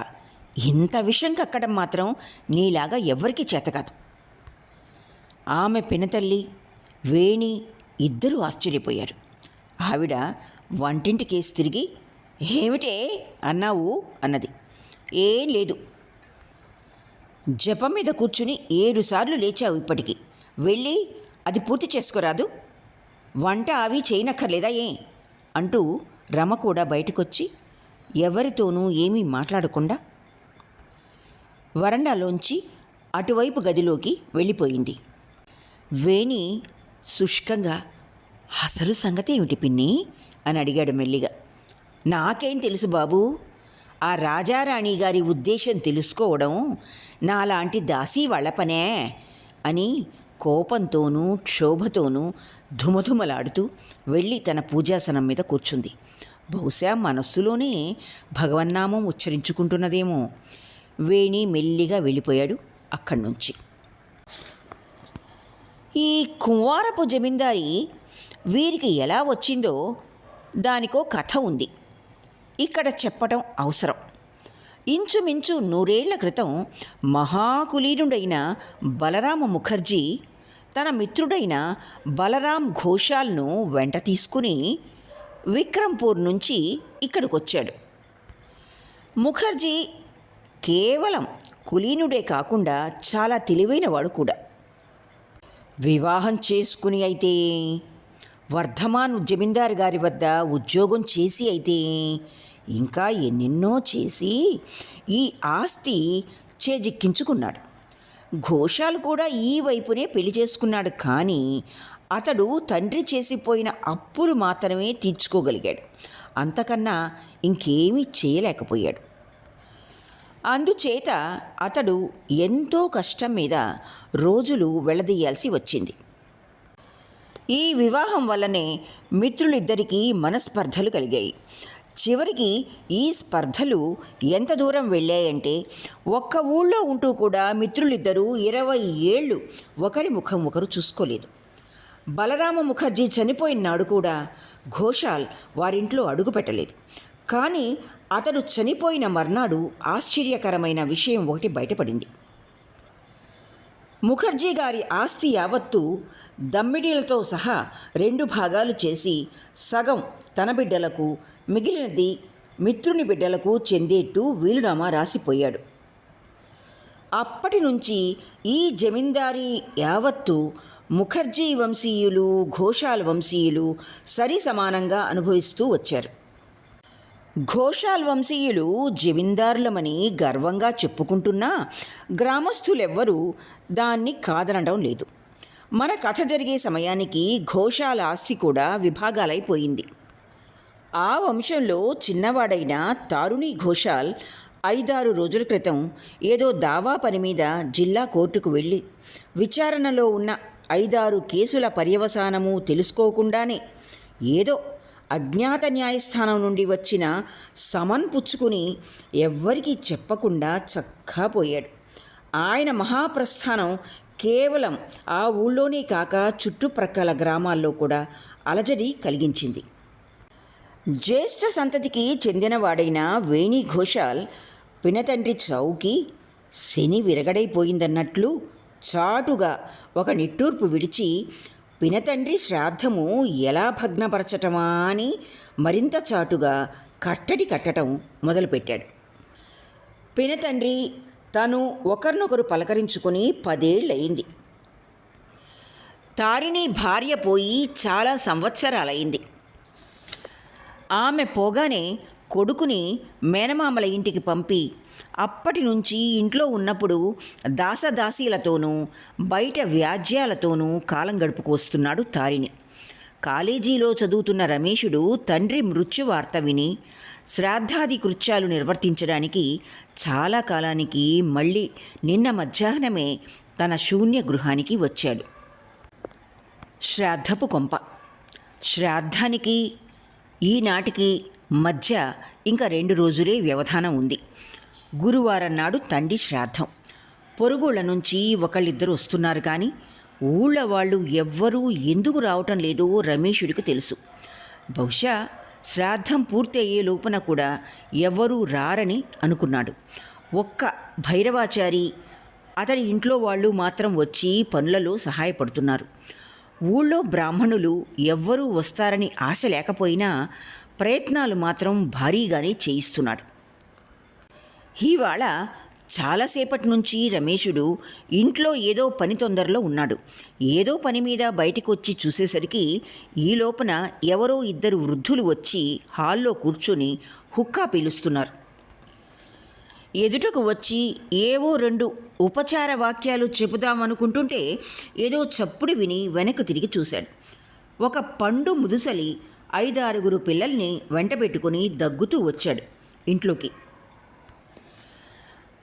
ఇంత విషయం కక్కడం మాత్రం నీలాగా ఎవ్వరికీ చేతకాదు. ఆమె పినతల్లి వేణి ఇద్దరూ ఆశ్చర్యపోయారు. ఆవిడ వంటింటికేసి తిరిగి, ఏమిటే అన్నావు అన్నది. ఏం లేదు, జపం మీద కూర్చుని 7 సార్లు లేచావు ఇప్పటికి, వెళ్ళి అది పూర్తి చేసుకోరాదు? వంట అవి చేయనక్కర్లేదా ఏ అంటూ రమ కూడా బయటకొచ్చి ఎవరితోనూ ఏమీ మాట్లాడకుండా వరండాలోంచి అటువైపు గదిలోకి వెళ్ళిపోయింది. వేణి శుష్కంగా, అసలు సంగతి ఏమిటి పిన్ని అని అడిగాడు మెల్లిగా. నాకేం తెలుసు బాబూ, ఆ రాజారాణి గారి ఉద్దేశం తెలుసుకోవడం నాలాంటి దాసీ వాళ్ళ పనే అని కోపంతోనూ క్షోభతోనూ ధుమధుమలాడుతూ వెళ్ళి తన పూజాసనం మీద కూర్చుంది. బహుశా మనస్సులోనే భగవన్నామం ఉచ్చరించుకుంటున్నదేమో. వేణి మెల్లిగా వెళ్ళిపోయాడు అక్కడి నుంచి. ఈ కుమారపు జమీందారి వీరికి ఎలా వచ్చిందో దానికో కథ ఉంది, ఇక్కడ చెప్పటం అవసరం. ఇంచుమించు 100 ఏళ్ల క్రితం మహాకులీనుడైన బలరామ ముఖర్జీ తన మిత్రుడైన బలరాం ఘోషాల్ను వెంట తీసుకుని విక్రంపూర్ నుంచి ఇక్కడికొచ్చాడు. ముఖర్జీ కేవలం కులీనుడే కాకుండా చాలా తెలివైనవాడు కూడా. వివాహం చేసుకుని అయితే, వర్ధమాన్ జమీందారు గారి వద్ద ఉద్యోగం చేసి అయితే, ఇంకా ఎన్నెన్నో చేసి ఈ ఆస్తి చేజిక్కించుకున్నాడు. ఘోషాలు కూడా ఈ వైపునే పెళ్లి చేసుకున్నాడు. కానీ అతడు తండ్రి చేసిపోయిన అప్పులు మాత్రమే తీర్చుకోగలిగాడు, అంతకన్నా ఇంకేమీ చేయలేకపోయాడు. అందుచేత అతడు ఎంతో కష్టం మీద రోజులు వెళ్లదీయాల్సి వచ్చింది. ఈ వివాహం వల్లనే మిత్రులిద్దరికీ మనస్పర్ధలు కలిగాయి. చివరికి ఈ స్పర్ధలు ఎంత దూరం వెళ్ళాయంటే, ఒక్క ఊళ్ళో ఉంటూ కూడా మిత్రులిద్దరూ 20 ఏళ్ళు ఒకరి ముఖం ఒకరు చూసుకోలేదు. బలరామ ముఖర్జీ చనిపోయిన నాడు కూడా ఘోషాల్ వారింట్లో అడుగుపెట్టలేదు. కానీ అతడు చనిపోయిన మర్నాడు ఆశ్చర్యకరమైన విషయం ఒకటి బయటపడింది. ముఖర్జీ గారి ఆస్తి యావత్తు దమ్మిడీలతో సహా 2 భాగాలు చేసి సగం తన బిడ్డలకు, మిగిలినది మిత్రుని బిడ్డలకు చెందేట్టు వీలునామా రాసిపోయాడు. అప్పటి నుంచి ఈ జమీందారీ యావత్తు ముఖర్జీ వంశీయులు, ఘోషాల్ వంశీయులు సరి సమానంగా అనుభవిస్తూ వచ్చారు. ఘోషాల్ వంశీయులు జమీందారులమని గర్వంగా చెప్పుకుంటున్నా గ్రామస్తులెవ్వరూ దాన్ని కాదనడం లేదు. మన కథ జరిగే సమయానికి ఘోషాల ఆస్తి కూడా విభాగాలైపోయింది. ఆ వంశంలో చిన్నవాడైన తారుణి ఘోషాల్ 5-6 రోజుల క్రితం ఏదో దావా పని మీద జిల్లా కోర్టుకు వెళ్ళి విచారణలో ఉన్న 5-6 కేసుల పర్యవసానము తెలుసుకోకుండానే ఏదో అజ్ఞాత న్యాయస్థానం నుండి వచ్చిన సమన్ పుచ్చుకుని ఎవ్వరికీ చెప్పకుండా చక్కా పోయాడు. ఆయన మహాప్రస్థానం కేవలం ఆ ఊళ్ళోనే కాక చుట్టుప్రక్కల గ్రామాల్లో కూడా అలజడి కలిగించింది. జ్యేష్ఠ సంతతికి చెందినవాడైన వేణి ఘోషాల్ పినతండ్రి చౌకి శని విరగడైపోయిందన్నట్లు చాటుగా ఒక నిట్టూర్పు విడిచి పినతండ్రి శ్రాద్ధము ఎలా భగ్నపరచటమా అని మరింత చాటుగా కట్టడి కట్టడం మొదలుపెట్టాడు. పినతండ్రి తను ఒకరినొకరు పలకరించుకొని 10 ఏళ్ళయింది. తారిణి భార్య పోయి చాలా సంవత్సరాలైంది. ఆమె పోగానే కొడుకుని మేనమామల ఇంటికి పంపి అప్పటి నుంచి ఇంట్లో ఉన్నప్పుడు దాసదాసీలతోనూ బయట వ్యాజ్యాలతోనూ కాలం గడుపుకొస్తున్నాడు తారిణి. కాలేజీలో చదువుతున్న రమేషుడు తండ్రి మృత్యువార్త విని శ్రాద్ధాది కృత్యాలు నిర్వర్తించడానికి చాలా కాలానికి మళ్ళీ నిన్న మధ్యాహ్నమే తన శూన్య గృహానికి వచ్చాడు. శ్రాద్ధపు కొంప. శ్రాద్ధానికి ఈనాటికి మధ్య ఇంకా 2 రోజులే వ్యవధానం ఉంది. గురువారం నాడు తండ్రి శ్రాద్ధం. పొరుగుళ్ళ నుంచి ఒకళ్ళిద్దరు వస్తున్నారు, కానీ ఊళ్ళో వాళ్ళు ఎవ్వరూ ఎందుకు రావటం లేదో రమేషుడికి తెలుసు. బహుశా శ్రాద్ధం పూర్తయ్యే లోపున కూడా ఎవ్వరూ రారని అనుకున్నాడు. ఒక్క భైరవాచారి అతని ఇంట్లో వాళ్ళు మాత్రం వచ్చి పనులలో సహాయపడుతున్నారు. ఊళ్ళో బ్రాహ్మణులు ఎవ్వరూ వస్తారని ఆశ లేకపోయినా ప్రయత్నాలు మాత్రం భారీగానే చేయిస్తున్నాడు. ఇవాళ చాలాసేపటి నుంచి రమేషుడు ఇంట్లో ఏదో పని తొందరలో ఉన్నాడు. ఏదో పని మీద బయటకు వచ్చి చూసేసరికి ఈ లోపున ఎవరో 2 వృద్ధులు వచ్చి హాల్లో కూర్చొని హుక్కా పీలుస్తున్నారు. ఎదుటకు వచ్చి ఏవో 2 ఉపచార వాక్యాలు చెబుదామనుకుంటుంటే ఏదో చప్పుడు విని వెనక్కు తిరిగి చూశాడు. ఒక పండు ముదుసలి 5-6 పిల్లల్ని వెంటబెట్టుకుని దగ్గుతూ వచ్చాడు ఇంట్లోకి.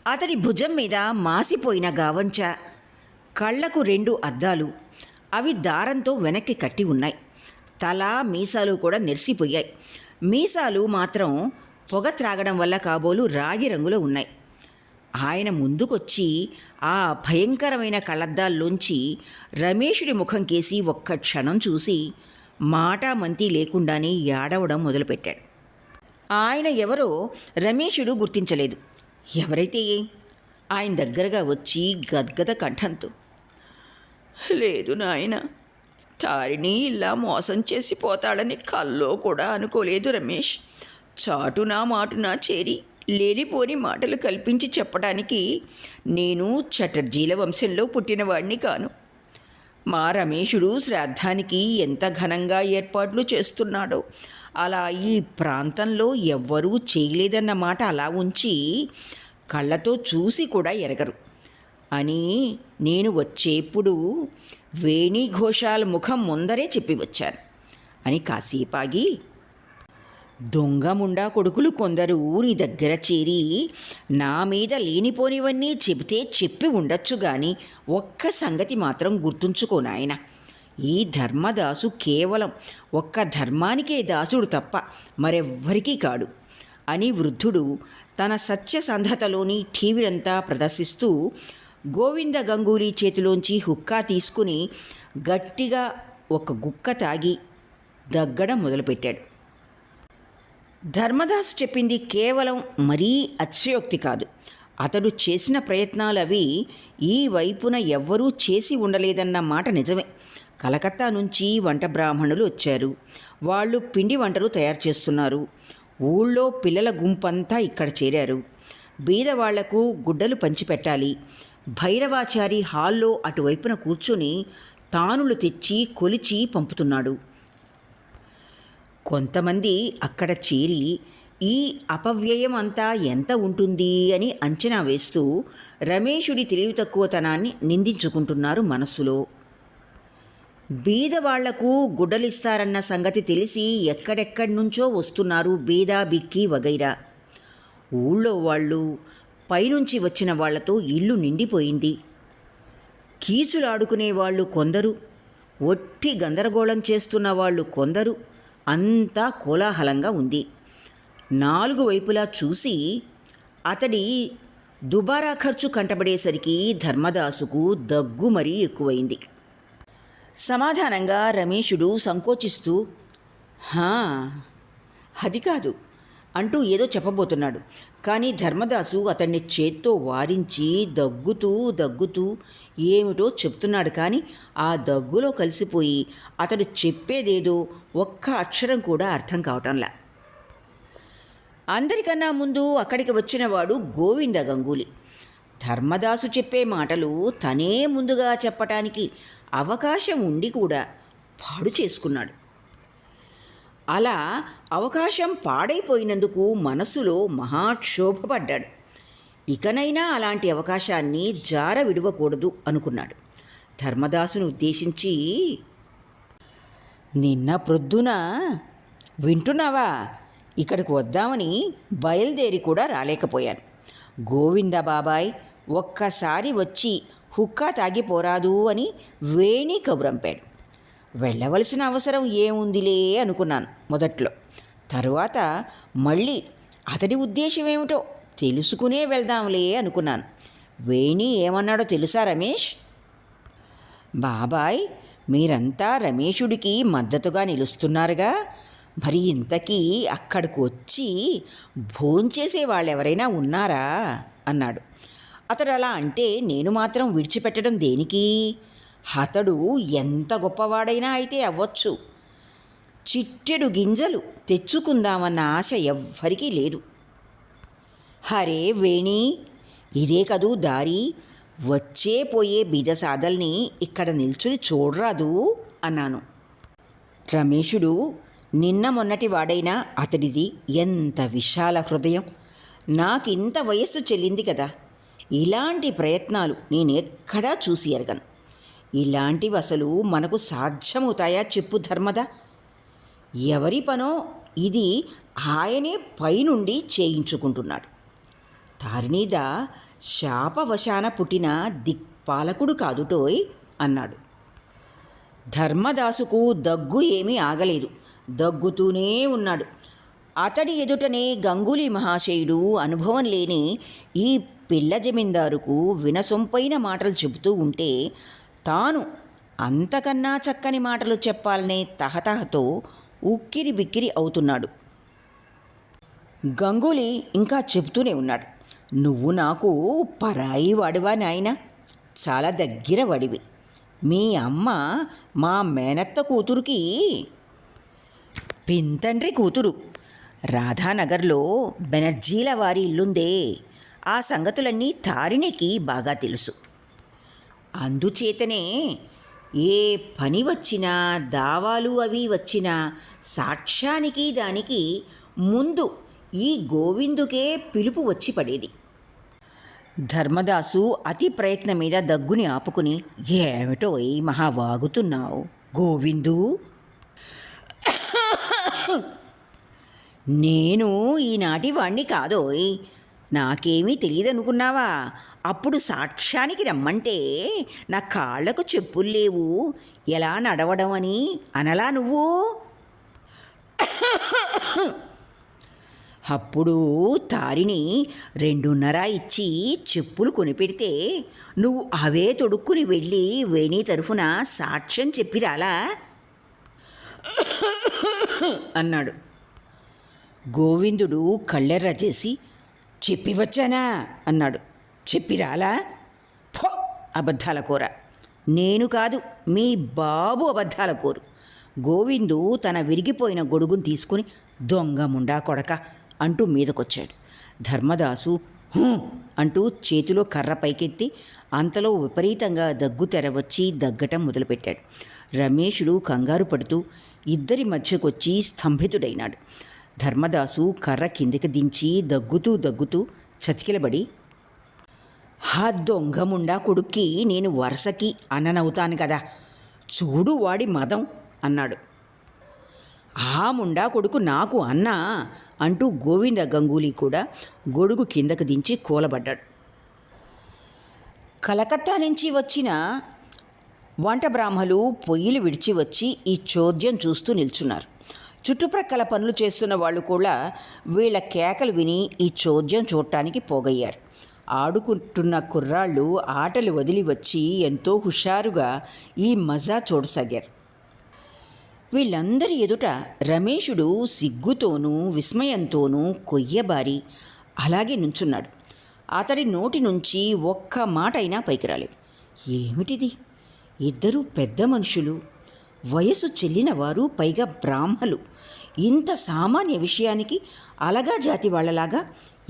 అతడి భుజం మీద మాసిపోయిన గావంచ, కళ్ళకు 2 అద్దాలు, అవి దారంతో వెనక్కి కట్టి ఉన్నాయి. తల మీసాలు కూడా నెరిసిపోయాయి. మీసాలు మాత్రం పొగ త్రాగడం వల్ల కాబోలు రాగి రంగులో ఉన్నాయి. ఆయన ముందుకొచ్చి ఆ భయంకరమైన కళ్ళద్దాల్లోంచి రమేషుడి ముఖం కేసి ఒక్క క్షణం చూసి మాటామంతి లేకుండానే ఏడవడం మొదలుపెట్టాడు. ఆయన ఎవరో రమేషుడు గుర్తించలేదు. ఎవరైతే ఆయన దగ్గరగా వచ్చి గద్గద కంఠంతో, లేదు నాయన, తారిని ఇలా మోసం చేసి పోతాడని కల్లో కూడా అనుకోలేదు రమేష్. చాటునా మాటునా చేరి లేనిపోని మాటలు కల్పించి చెప్పడానికి నేను చటర్జీల వంశంలో పుట్టినవాడిని కాను. మా రమేషుడు శ్రాద్ధానికి ఎంత ఘనంగా ఏర్పాట్లు చేస్తున్నాడో అలా ఈ ప్రాంతంలో ఎవ్వరూ చేయలేదన్న మాట అలా ఉంచి కళ్ళతో చూసి కూడా ఎరగరు అని నేను వచ్చేప్పుడు వేణుఘోషాల ముఖం ముందరే చెప్పి వచ్చాను అని కాసేపాగి, దొంగముండా కొడుకులు కొందరు నీ దగ్గర చేరి నా మీద లేనిపోనివన్నీ చెబితే చెప్పి ఉండొచ్చు గాని ఒక్క సంగతి మాత్రం గుర్తుంచుకోనాయన, ఈ ధర్మదాసు కేవలం ఒక్క ధర్మానికే దాసుడు తప్ప మరెవ్వరికీ కాడు అని వృద్ధుడు తన సత్యసంధతలోని ఠీవిరంతా ప్రదర్శిస్తూ గోవింద గంగూలీ చేతిలోంచి హుక్కా తీసుకుని గట్టిగా ఒక గుక్క తాగి దగ్గడం మొదలుపెట్టాడు. ధర్మదాస్ చెప్పింది కేవలం మరీ అతిశయోక్తి కాదు. అతడు చేసిన ప్రయత్నాలు అవి ఈ వైపున ఎవ్వరూ చేసి ఉండలేదన్న మాట నిజమే. కలకత్తా నుంచి వంట బ్రాహ్మణులు వచ్చారు. వాళ్ళు పిండి వంటలు తయారు చేస్తున్నారు. ఊళ్ళో పిల్లల గుంపంతా ఇక్కడ చేరారు. బీదవాళ్లకు గుడ్డలు పంచిపెట్టాలి. భైరవాచారి హాల్లో అటువైపున కూర్చొని తానులు తెచ్చి కొలిచి పంపుతున్నాడు. కొంతమంది అక్కడ చేరి ఈ అపవ్యయం అంతా ఎంత ఉంటుంది అని అంచనా వేస్తూ రమేషుడి తెలివి తక్కువతనాన్ని నిందించుకుంటున్నారు మనస్సులో. బీదవాళ్లకు గుడ్డలిస్తారన్న సంగతి తెలిసి ఎక్కడెక్కడి నుంచో వస్తున్నారు బీదా బిక్కి వగైరా. ఊళ్ళో వాళ్ళు పైనుంచి వచ్చిన వాళ్లతో ఇల్లు నిండిపోయింది. కీచులాడుకునే వాళ్ళు కొందరు, ఒట్టి గందరగోళం చేస్తున్న వాళ్ళు కొందరు, అంతా కోలాహలంగా ఉంది. 4 వైపులా చూసి అతడి దుబారా ఖర్చు కంటబడేసరికి ధర్మదాసుకు దగ్గు మరీ ఎక్కువైంది. సమాధానంగా రమేషుడు సంకోచిస్తూ, అది కాదు, అంటూ ఏదో చెప్పబోతున్నాడు. కానీ ధర్మదాసు అతన్ని చేత్తో వారించి దగ్గుతూ దగ్గుతూ ఏమిటో చెప్తున్నాడు. కానీ ఆ దగ్గులో కలిసిపోయి అతడు చెప్పేదేదో ఒక్క అక్షరం కూడా అర్థం కావటంలా. అందరికన్నా ముందు అక్కడికి వచ్చినవాడు గోవింద గంగూలీ. ధర్మదాసు చెప్పే మాటలు తనే ముందుగా చెప్పటానికి అవకాశం ఉండి కూడా పాడు చేసుకున్నాడు. అలా అవకాశం పాడైపోయినందుకు మనసులో మహాక్షోభపడ్డాడు. ఇకనైనా అలాంటి అవకాశాన్ని జార విడవకూడదు అనుకున్నాడు. ధర్మదాసును ఉద్దేశించి, నిన్న ప్రొద్దున వింటున్నావా, ఇక్కడికి వద్దామని బయలుదేరి కూడా రాలేకపోయాను. గోవింద బాబాయ్ ఒక్కసారి వచ్చి హుక్కా తాగిపోరాదు అని వేణి కబురంపాడు. వెళ్ళవలసిన అవసరం ఏముందిలే అనుకున్నాను మొదట్లో. తరువాత మళ్ళీ అతడి ఉద్దేశం ఏమిటో తెలుసుకునే వెళ్దాంలే అనుకున్నాను. వేణి ఏమన్నాడో తెలుసా రమేష్? బాబాయ్, మీరంతా రమేషుడికి మద్దతుగా నిలుస్తున్నారుగా, మరి ఇంతకీ అక్కడికి వచ్చి భోంచేసే వాళ్ళెవరైనా ఉన్నారా అన్నాడు. అతడు అలా అంటే నేను మాత్రం విడిచిపెట్టడం దేనికి? అతడు ఎంత గొప్పవాడైనా అయితే అవ్వచ్చు. చిట్టెడు గింజలు తెచ్చుకుందామన్న ఆశ ఎవ్వరికీ లేదు. హరే వేణి, ఇదే కదూ దారి, వచ్చే పోయే బీదసాదల్ని ఇక్కడ నిల్చుని చూడరాదు అన్నాను. రమేషుడు నిన్న మొన్నటి వాడైనా అతడిది ఎంత విశాల హృదయం. నాకింత వయస్సు చెల్లింది కదా, ఇలాంటి ప్రయత్నాలు నేనెక్కడా చూసి ఎరగను. ఇలాంటివి అసలు మనకు సాధ్యమవుతాయా చెప్పు ధర్మద? ఎవరి పనో ఇది ఆయనే పైనుండి చేయించుకుంటున్నాడు. తారినీద శాపవశాన పుట్టిన దిక్పాలకుడు కాదుటోయ్ అన్నాడు. ధర్మదాసుకు దగ్గు ఏమీ ఆగలేదు. దగ్గుతూనే ఉన్నాడు. అతడి ఎదుటనే గంగూలీ మహాశయుడు అనుభవం లేని ఈ పిల్ల జమీందారుకు వినసొంపైన మాటలు చెబుతూ ఉంటే తాను అంతకన్నా చక్కని మాటలు చెప్పాలనే తహతహతో ఉక్కిరి బిక్కిరి అవుతున్నాడు. గంగూలీ ఇంకా చెబుతూనే ఉన్నాడు. నువ్వు నాకు పరాయి వాడివా నాయనా, చాలా దగ్గర వాడివి. మీ అమ్మ మా మేనత్త కూతురుకి పింతండ్రి కూతురు. రాధానగర్లో బెనర్జీల వారి ఇల్లుందే, ఆ సంగతులన్నీ తారిణికి బాగా తెలుసు. అందుచేతనే ఏ పని వచ్చినా దావాలు అవి వచ్చినా సాక్ష్యానికి దానికి ముందు ఈ గోవిందుకే పిలుపు వచ్చి పడేది. ధర్మదాసు అతి ప్రయత్నం మీద దగ్గుని ఆపుకుని, ఏమిటో ఈ మహావాగుతున్నావు గోవిందు? నేను ఈనాటి వాణ్ణి కాదోయ్, నాకేమీ తెలియదనుకున్నావా? అప్పుడు సాక్ష్యానికి రమ్మంటే నా కాళ్లకు చెప్పులు లేవు, ఎలా నడవడం అని అనలా నువ్వు? అప్పుడు తారిని 2.5 ఇచ్చి చెప్పులు కొనిపెడితే నువ్వు అవే తొడుక్కుని వెళ్ళి వేణి తరఫున సాక్ష్యం చెప్పిరాలా అన్నాడు. గోవిందుడు కళ్ళెర్ర చేసి, చెప్పి వచ్చానా అన్నాడు. చెప్పిరాలా? ఫో, అబద్ధాల కూర. నేను కాదు, మీ బాబు అబద్ధాల కోరు. గోవిందు తన విరిగిపోయిన గొడుగును తీసుకుని, దొంగ ముండా కొడక అంటూ మీదకొచ్చాడు. ధర్మదాసు హూ అంటూ చేతిలో కర్ర పైకెత్తి అంతలో విపరీతంగా దగ్గు తెరవచ్చి దగ్గటం మొదలుపెట్టాడు. రమేషుడు కంగారు పడుతూ ఇద్దరి మధ్యకొచ్చి స్తంభితుడైనాడు. ధర్మదాసు కర్ర కిందికి దించి దగ్గుతూ దగ్గుతూ చతికిలబడి, ఆ దొంగ ముండా కొడుక్కి నేను వరుసకి అన్ననవుతాను కదా, చూడు వాడి మదం అన్నాడు. ఆ ముండా కొడుకు నాకు అన్నా అంటూ గోవింద గంగూలీ కూడా గొడుగు కిందకు దించి కూలబడ్డాడు. కలకత్తా నుంచి వచ్చిన వంట బ్రాహ్మలు పొయ్యిలు విడిచి వచ్చి ఈ చోద్యం చూస్తూ నిల్చున్నారు. చుట్టుప్రక్కల పనులు చేస్తున్న వాళ్ళు కూడా వీళ్ళ కేకలు విని ఈ చోద్యం చూడటానికి పోగయ్యారు. ఆడుకుంటున్న కుర్రాళ్ళు ఆటలు వదిలి వచ్చి ఎంతో హుషారుగా ఈ మజా చూడసాగారు. వీళ్ళందరి ఎదుట రమేషుడు సిగ్గుతోనూ విస్మయంతోనూ కొయ్యబారి అలాగే నుంచున్నాడు. అతడి నోటి నుంచి ఒక్క మాట అయినా పైకి రాలేదు. ఏమిటిది? ఇద్దరూ పెద్ద మనుషులు, వయసు చెల్లిన వారు, పైగా బ్రాహ్మలు. ఇంత సామాన్య విషయానికి అలగా జాతి వాళ్ళలాగా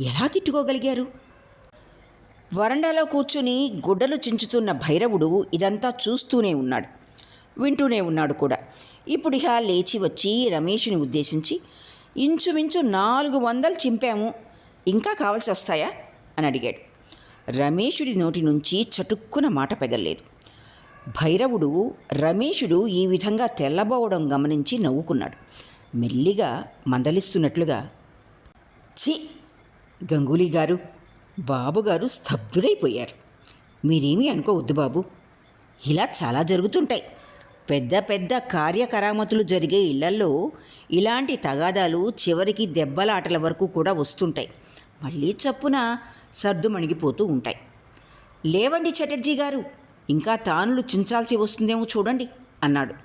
ఎలా తిట్టుకోగలిగారు? వరండాలో కూర్చుని గుడ్డలు చించుతున్న భైరవుడు ఇదంతా చూస్తూనే ఉన్నాడు, వింటూనే ఉన్నాడు కూడా. ఇప్పుడిహ లేచి వచ్చి రమేషుని ఉద్దేశించి, ఇంచుమించు 400 చింపాము, ఇంకా కావలసి వస్తాయా అని అడిగాడు. రమేషుడి నోటి నుంచి చటుక్కున మాట పెగల్లేదు. భైరవుడు రమేషుడు ఈ విధంగా తెల్లబోవడం గమనించి నవ్వుకున్నాడు. మెల్లిగా మందలిస్తున్నట్లుగా, ఛీ గంగూలీ గారు, బాబుగారు స్తబ్దుడైపోయారు. మీరేమీ అనుకోవద్దు బాబు, ఇలా చాలా జరుగుతుంటాయి. పెద్ద పెద్ద కార్యకరామతులు జరిగే ఇళ్లల్లో ఇలాంటి తగాదాలు చివరికి దెబ్బలాటల వరకు కూడా వస్తుంటాయి. మళ్ళీ చప్పున సర్దుమణిగిపోతూ ఉంటాయి. లేవండి చటర్జీ గారు, ఇంకా తానులు చించాల్సి వస్తుందేమో చూడండి అన్నాడు.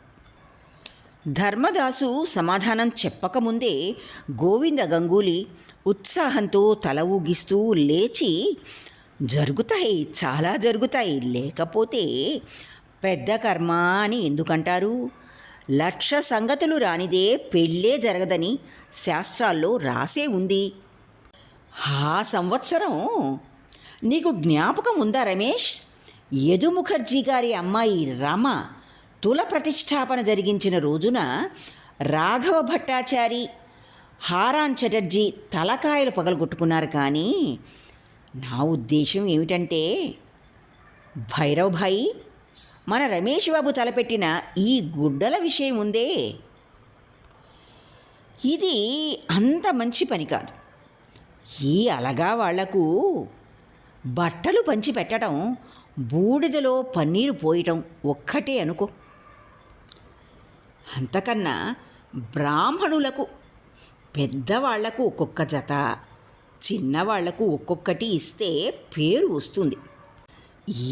ధర్మదాసు సమాధానం చెప్పకముందే గోవింద గంగూలీ ఉత్సాహంతో తల ఊగిస్తూ లేచి, జరుగుతాయి, చాలా జరుగుతాయి, లేకపోతే పెద్ద కర్మ అని ఎందుకంటారు? 1,00,000 సంగతులు రానిదే పెళ్ళే జరగదని శాస్త్రాల్లో రాసే ఉంది. ఆ సంవత్సరం నీకు జ్ఞాపకం ఉందా రమేష్? యదు ముఖర్జీ గారి అమ్మాయి రమ తుల ప్రతిష్టాపన జరిగించిన రోజున రాఘవ భట్టాచారి, హారాన్ చటర్జీ తలకాయలు పగలగొట్టుకున్నారు. కానీ నా ఉద్దేశం ఏమిటంటే, భైరవ్ భాయి, మన రమేష్ బాబు తలపెట్టిన ఈ గుడ్డల విషయం ఉందే, ఇది అంత మంచి పని కాదు. ఈ అలగా వాళ్లకు బట్టలు పంచి పెట్టడం, బూడిదలో పన్నీరు పోయటం ఒక్కటే అనుకో. అంతకన్నా బ్రాహ్మణులకు పెద్దవాళ్లకు ఒక్కొక్క జత, చిన్నవాళ్లకు ఒక్కొక్కటి ఇస్తే పేరు వస్తుంది.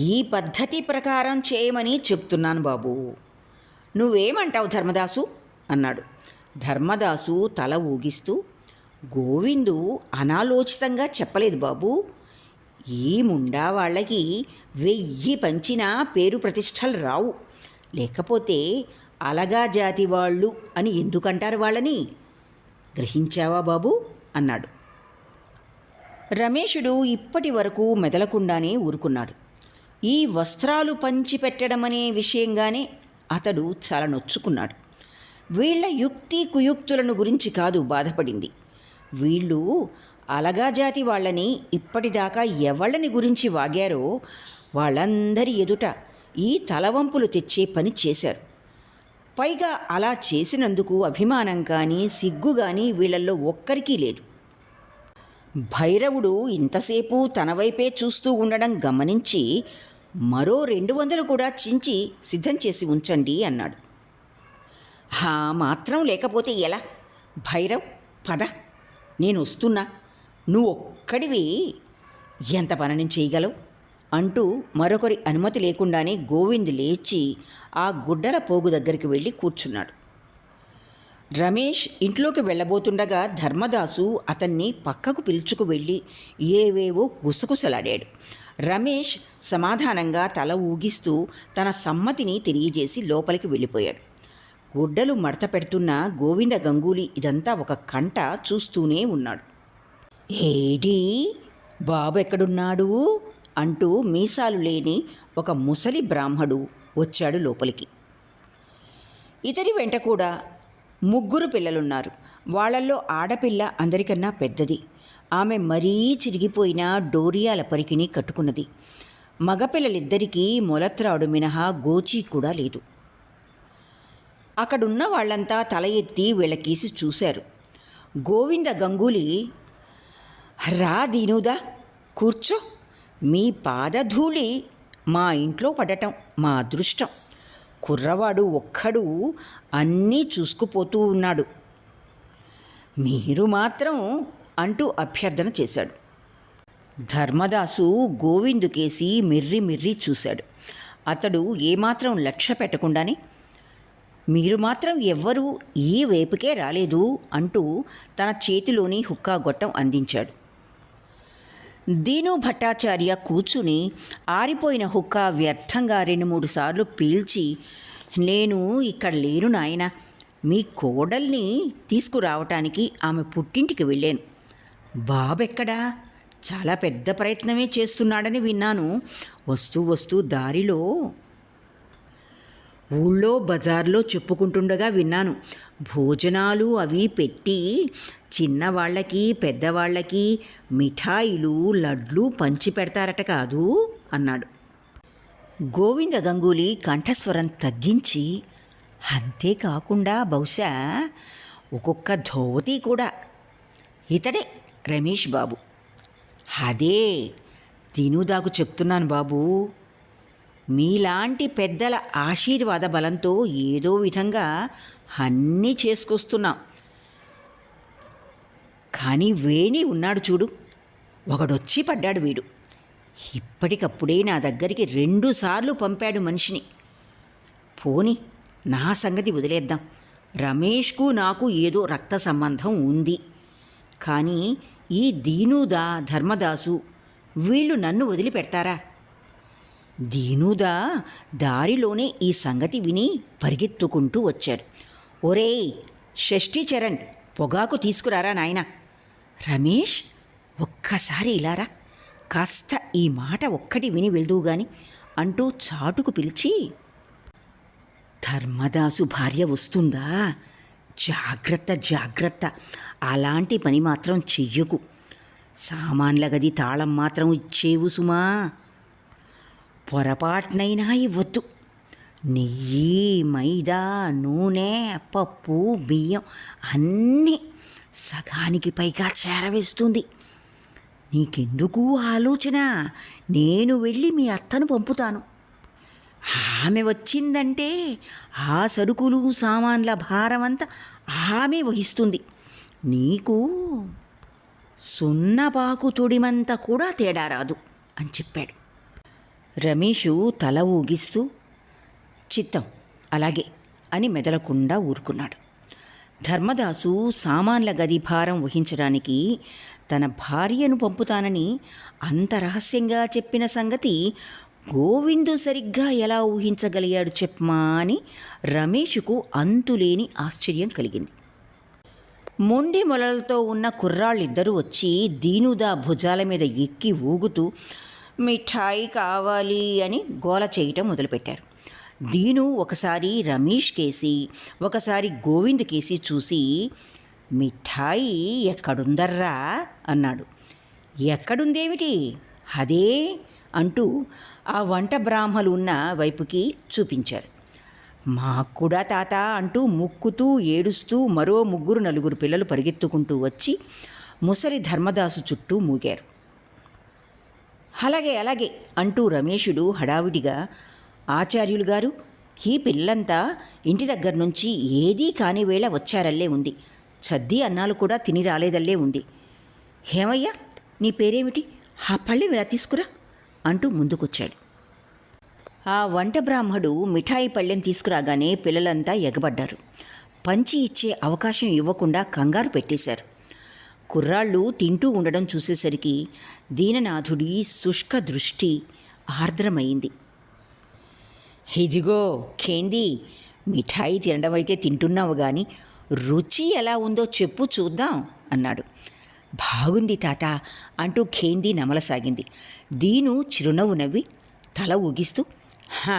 ఈ పద్ధతి ప్రకారం చేయమని చెప్తున్నాను బాబు. నువ్వేమంటావు ధర్మదాసు అన్నాడు. ధర్మదాసు తల ఊగిస్తూ, గోవిందు అనాలోచితంగా చెప్పలేదు బాబు. ఈ ముండా వాళ్ళకి 1000 పంచినా పేరు ప్రతిష్టలు రావు. లేకపోతే అలగా జాతి వాళ్ళు అని ఎందుకంటారు వాళ్ళని? గ్రహించావా బాబు అన్నాడు. రమేషుడు ఇప్పటి వరకు మెదలకుండానే ఊరుకున్నాడు. ఈ వస్త్రాలు పంచిపెట్టడమనే విషయంగానే అతడు చాలా నొచ్చుకున్నాడు. వీళ్ల యుక్తి కుయుక్తులను గురించి కాదు బాధపడింది. వీళ్ళు అలగా జాతి వాళ్ళని ఇప్పటిదాకా ఎవళ్ళని గురించి వాగారో వాళ్ళందరి ఎదుట ఈ తలవంపులు తెచ్చే పని చేశారు. పైగా అలా చేసినందుకు అభిమానం కానీ సిగ్గు కానీ వీళ్ళల్లో ఒక్కరికీ లేదు. భైరవుడు ఇంతసేపు తన వైపే చూస్తూ ఉండడం గమనించి, మరో 200 కూడా చించి సిద్ధం చేసి ఉంచండి అన్నాడు. ఆ మాత్రం లేకపోతే ఎలా? భైరవ్, పద, నేను వస్తున్నా, నువ్వు ఒక్కడివి ఎంత పని చేయగలవు అంటూ మరొకరి అనుమతి లేకుండానే గోవింద్ లేచి ఆ గుడ్డల పోగు దగ్గరికి వెళ్ళి కూర్చున్నాడు. రమేష్ ఇంట్లోకి వెళ్ళబోతుండగా ధర్మదాసు అతన్ని పక్కకు పిలుచుకు వెళ్ళి ఏవేవో గుసగుసలాడాడు. రమేష్ సమాధానంగా తల ఊగిస్తూ తన సమ్మతిని తెలియజేసి లోపలికి వెళ్ళిపోయాడు. గుడ్డలు మడత పెడుతున్న గోవింద గంగూలీ ఇదంతా ఒక కంట చూస్తూనే ఉన్నాడు. ఏడీ బాబు ఎక్కడున్నాడు అంటూ మీసాలు లేని ఒక ముసలి బ్రాహ్మడు వచ్చాడు లోపలికి. ఇతడి వెంట కూడా 3 పిల్లలున్నారు. వాళ్ళల్లో ఆడపిల్ల అందరికన్నా పెద్దది. ఆమె మరీ చిరిగిపోయిన డోరియాల పరికిణి కట్టుకున్నది. మగపిల్లలిద్దరికీ మొలత్రాడు మినహా గోచీ కూడా లేదు. అక్కడున్న వాళ్ళంతా తల ఎత్తి వీళ్ళకేసి చూశారు. గోవింద గంగూలీ, రా దీనుదా, కూర్చో, మీ పాదధూళి మా ఇంట్లో పడటం మా అదృష్టం. కుర్రవాడు ఒక్కడు అన్నీ చూసుకుపోతూ ఉన్నాడు, మీరు మాత్రం అంటూ అభ్యర్థన చేశాడు. ధర్మదాసు గోవిందుకేసి మిర్రి మిర్రి చూశాడు. అతడు ఏమాత్రం లక్ష్య పెట్టకుండానే, మీరు మాత్రం ఎవ్వరూ ఈ వైపుకే రాలేదు అంటూ తన చేతిలోని హుక్కా గొట్టం అందించాడు. దీను భట్టాచార్య కూర్చుని ఆరిపోయిన హుక్కా వ్యర్థంగా 2-3 సార్లు పీల్చి, నేను ఇక్కడ లేను నాయనా, మీ కోడల్ని తీసుకురావటానికి ఆమె పుట్టింటికి వెళ్ళాను. బాబెక్కడా? చాలా పెద్ద ప్రయత్నమే చేస్తున్నాడని విన్నాను. వస్తూ వస్తూ దారిలో ఊళ్ళో బజార్లో చెప్పుకుంటుండగా విన్నాను. భోజనాలు అవి పెట్టి చిన్నవాళ్ళకి పెద్దవాళ్ళకి మిఠాయిలు లడ్లు పంచి పెడతారట కాదు అన్నాడు. గోవింద గంగూలీ కంఠస్వరం తగ్గించి, అంతేకాకుండా బహుశా ఒక్కొక్క ధోవతి కూడా. ఇతడే రమేష్ బాబు. అదే తినుదాకు చెప్తున్నాను బాబు. మీలాంటి పెద్దల ఆశీర్వాద బలంతో ఏదో విధంగా అన్నీ చేసుకొస్తున్నాం. కానీ వేణి ఉన్నాడు చూడు, ఒకడొచ్చి పడ్డాడు వీడు. ఇప్పటికప్పుడే నా దగ్గరికి 2 సార్లు పంపాడు మనిషిని. పోని నా సంగతి వదిలేద్దాం. రమేష్కు నాకు ఏదో రక్త సంబంధం ఉంది. కానీ ఈ దీనుదా ధర్మదాసు వీళ్ళు నన్ను వదిలిపెడతారా? దీనుదా దారిలోనే ఈ సంగతి విని పరిగెత్తుకుంటూ వచ్చాడు. ఒరేయ్ షష్ఠీచరణ్, పొగాకు తీసుకురారా నాయనా. రమేష్, ఒక్కసారి ఇలారా, కాస్త ఈ మాట ఒక్కటి విని వెళ్దువు గాని అంటూ చాటుకు పిలిచి, ధర్మదాసు భార్య వస్తుందా? జాగ్రత్త జాగ్రత్త, అలాంటి పని మాత్రం చెయ్యకు. సామాన్ల గది తాళం మాత్రం ఇచ్చేవు సుమా. పొరపాటునైనా ఇవ్వద్దు. నెయ్యి మైదా నూనె పప్పు బియ్యం అన్నీ సగానికి పైగా చేరవేస్తుంది. నీకెందుకు ఆలోచన? నేను వెళ్ళి మీ అత్తను పంపుతాను. ఆమె వచ్చిందంటే ఆ సరుకులు సామాన్ల భారమంతా ఆమె వహిస్తుంది. నీకు సున్నపాకు తొడిమంత కూడా తేడా రాదు అని చెప్పాడు. రమేషు తల ఊగిస్తూ, చిత్తం అలాగే అని మెదలకుండా ఊరుకున్నాడు. ధర్మదాసు సామాన్ల గది భారం వహించడానికి తన భార్యను పంపుతానని అంత రహస్యంగా చెప్పిన సంగతి గోవిందు సరిగ్గా ఎలా ఊహించగలిగాడు చెప్పమా అని రమేషుకు అంతులేని ఆశ్చర్యం కలిగింది. మొండి మొలలతో ఉన్న కుర్రాళ్ళిద్దరూ వచ్చి దీనుదా భుజాల మీద ఎక్కి ఊగుతూ మిఠాయి కావాలి అని గోల చేయటం మొదలుపెట్టారు. దీను ఒకసారి రమేష్ కేసి ఒకసారి గోవింద్ కేసి చూసి, మిఠాయి ఎక్కడుందర్రా అన్నాడు. ఎక్కడుందేమిటి అదే అంటూ ఆ వంట బ్రాహ్మలు ఉన్న వైపుకి చూపించారు. మాకు కూడా తాత అంటూ ముక్కుతూ ఏడుస్తూ మరో 3-4 పిల్లలు పరిగెత్తుకుంటూ వచ్చి ముసలి ధర్మదాసు చుట్టూ మూగారు. అలాగే అలాగే అంటూ రమేషుడు హడావిడిగా, ఆచార్యులు గారు, ఈ పిల్లంతా ఇంటి దగ్గర నుంచి ఏదీ కాని వేళ వచ్చారల్లే ఉంది. చద్ది అన్నాలు కూడా తిని రాలేదల్లే ఉంది. ఏమయ్యా నీ పేరేమిటి? ఆ పళ్ళెం ఇలా తీసుకురా అంటూ ముందుకొచ్చాడు. ఆ వంట బ్రాహ్మడు మిఠాయి పళ్ళెం తీసుకురాగానే పిల్లలంతా ఎగబడ్డారు. పంచి ఇచ్చే అవకాశం ఇవ్వకుండా కంగారు పెట్టేశారు. కుర్రాళ్ళు తింటూ ఉండడం చూసేసరికి దీననాథుడి శుష్క దృష్టి ఆర్ద్రమైంది. ఇదిగో ఖేందీ, మిఠాయి తినడం అయితే తింటున్నావు కానీ రుచి ఎలా ఉందో చెప్పు చూద్దాం అన్నాడు. బాగుంది తాత అంటూ ఖేందీ నమలసాగింది. దీను చిరునవ్వు నవ్వి తల ఊగిస్తూ, హా,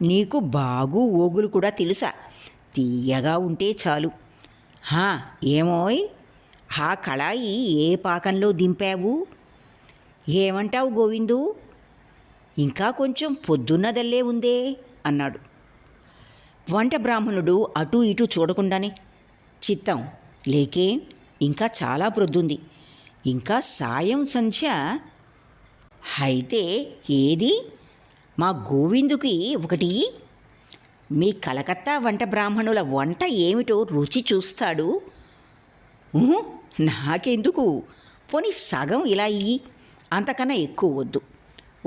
నీకు బాగు ఓగులు కూడా తెలుసా? తీయగా ఉంటే చాలు. హా, ఏమోయ్, ఆ కళాయి ఏ పాకంలో దింపావు? ఏమంటావు గోవిందు? ఇంకా కొంచెం పొద్దున్నదల్లే ఉందే అన్నాడు. వంట బ్రాహ్మణుడు అటూ ఇటూ చూడకుండానే, చిత్తం లేకే, ఇంకా చాలా ప్రొద్దుంది, ఇంకా సాయం సంధ్య. అయితే ఏది మా గోవిందుకి ఒకటి? మీ కలకత్తా వంట బ్రాహ్మణుల వంట ఏమిటో రుచి చూస్తాడు. నాకెందుకు, పోనీ సగం ఇలా ఇయ్యి, అంతకన్నా ఎక్కువ వద్దు.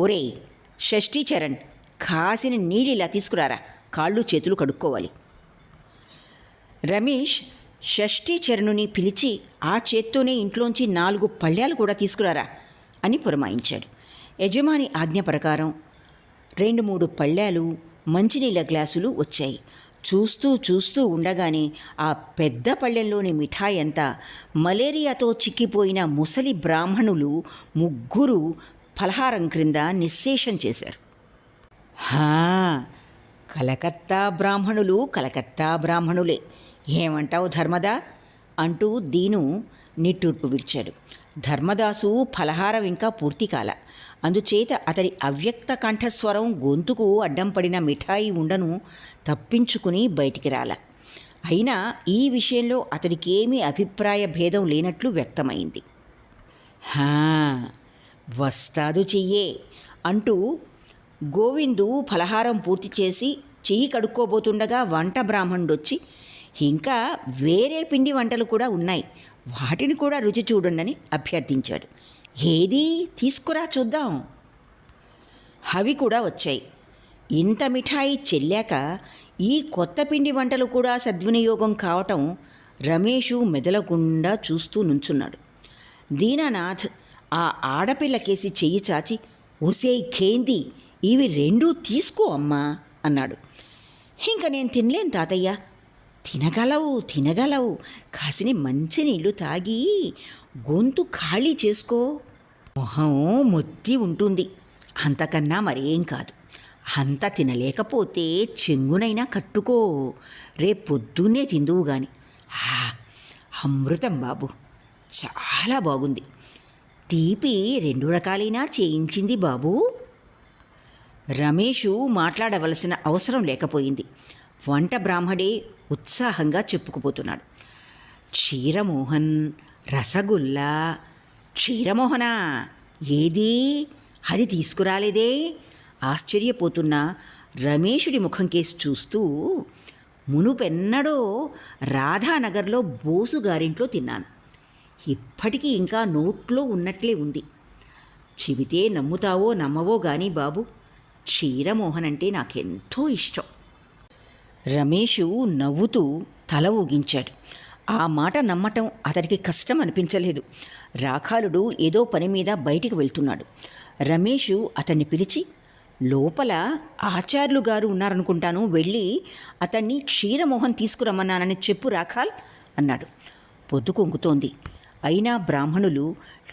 ఒరే షష్ఠీచరణ్, కాసిన నీళ్ళు ఇలా తీసుకురారా, కాళ్ళు చేతులు కడుక్కోవాలి. రమేష్ షష్ఠీచరణుని పిలిచి ఆ చేత్తోనే ఇంట్లోంచి 4 పళ్ళాలు కూడా తీసుకురారా అని పురమాయించాడు. యజమాని ఆజ్ఞ ప్రకారం 2-3 పళ్ళాలు, మంచినీళ్ళ గ్లాసులు వచ్చాయి. చూస్తూ చూస్తూ ఉండగానే ఆ పెద్ద పళ్ళెంలోని మిఠాయి అంతా మలేరియాతో చిక్కిపోయిన ముసలి బ్రాహ్మణులు 3 ఫలహారం క్రింద నిశ్శేషం చేశారు. కలకత్తా బ్రాహ్మణులు కలకత్తా బ్రాహ్మణులే, ఏమంటావు ధర్మదా అంటూ దీను నిట్టూర్పు విడిచాడు. ధర్మదాసు ఫలహారం ఇంకా పూర్తి కాల, అందుచేత అతడి అవ్యక్త కంఠస్వరం గొంతుకు అడ్డం పడిన మిఠాయి ఉండను తప్పించుకుని బయటికి రాల. అయినా ఈ విషయంలో అతడికేమీ అభిప్రాయ భేదం లేనట్లు వ్యక్తమైంది. వస్తాదు చెయ్యే అంటూ గోవిందు ఫలహారం పూర్తి చేసి చెయ్యి కడుక్కోబోతుండగా వంట బ్రాహ్మణుడొచ్చి, ఇంకా వేరే పిండి వంటలు కూడా ఉన్నాయి, వాటిని కూడా రుచి చూడండి అభ్యర్థించాడు. ఏది తీసుకురా చూద్దాం. అవి కూడా వచ్చాయి. ఇంత మిఠాయి చెల్లాక ఈ కొత్త పిండి వంటలు కూడా సద్వినియోగం కావటం రమేషు మెదలకుండా చూస్తూ నుంచున్నాడు. దీనానాథ్ ఆ ఆడపిల్లకేసి చెయ్యి చాచి, ఒసేయ్ ఖేంది, ఇవి 2 తీసుకో అమ్మా అన్నాడు. ఇంక నేను తినలేను తాతయ్య. తినగలవు, కాసిని మంచినీళ్ళు తాగి గొంతు ఖాళీ చేసుకో. మొహం మొత్తి ఉంటుంది, అంతకన్నా మరేం కాదు. అంత తినలేకపోతే చెంగునైనా కట్టుకో, రేపొద్దున్నే తిందువు గాని. అమృతం బాబు, చాలా బాగుంది. తీపి 2 రకాలైనా చేయించింది బాబూ. రమేషు మాట్లాడవలసిన అవసరం లేకపోయింది. వంట బ్రాహ్మడే ఉత్సాహంగా చెప్పుకుపోతున్నాడు. క్షీరమోహన్, రసగుల్లా. క్షీరమోహనా, ఏది? అది తీసుకురాలేదే? ఆశ్చర్యపోతున్న రమేషుడి ముఖం కేసి చూస్తూ, మునుపెన్నడో రాధానగర్లో బోసుగారింట్లో తిన్నాను. ఇప్పటికీ ఇంకా నోట్లో ఉన్నట్లే ఉంది. చెబితే నమ్ముతావో నమ్మవో గాని బాబు, క్షీరమోహన్ అంటే నాకెంతో ఇష్టం. రమేషు నవ్వుతూ తల ఊగించాడు. ఆ మాట నమ్మటం అతడికి కష్టం అనిపించలేదు. రాఖాలుడు ఏదో పని మీద బయటికి వెళ్తున్నాడు. రమేషు అతన్ని పిలిచి, లోపల ఆచార్యులు గారు ఉన్నారనుకుంటాను, వెళ్ళి అతన్ని క్షీరమోహన్ తీసుకురమ్మన్నానని చెప్పు రాఖాల్ అన్నాడు. పొద్దు కొంగుతోంది. అయినా బ్రాహ్మణులు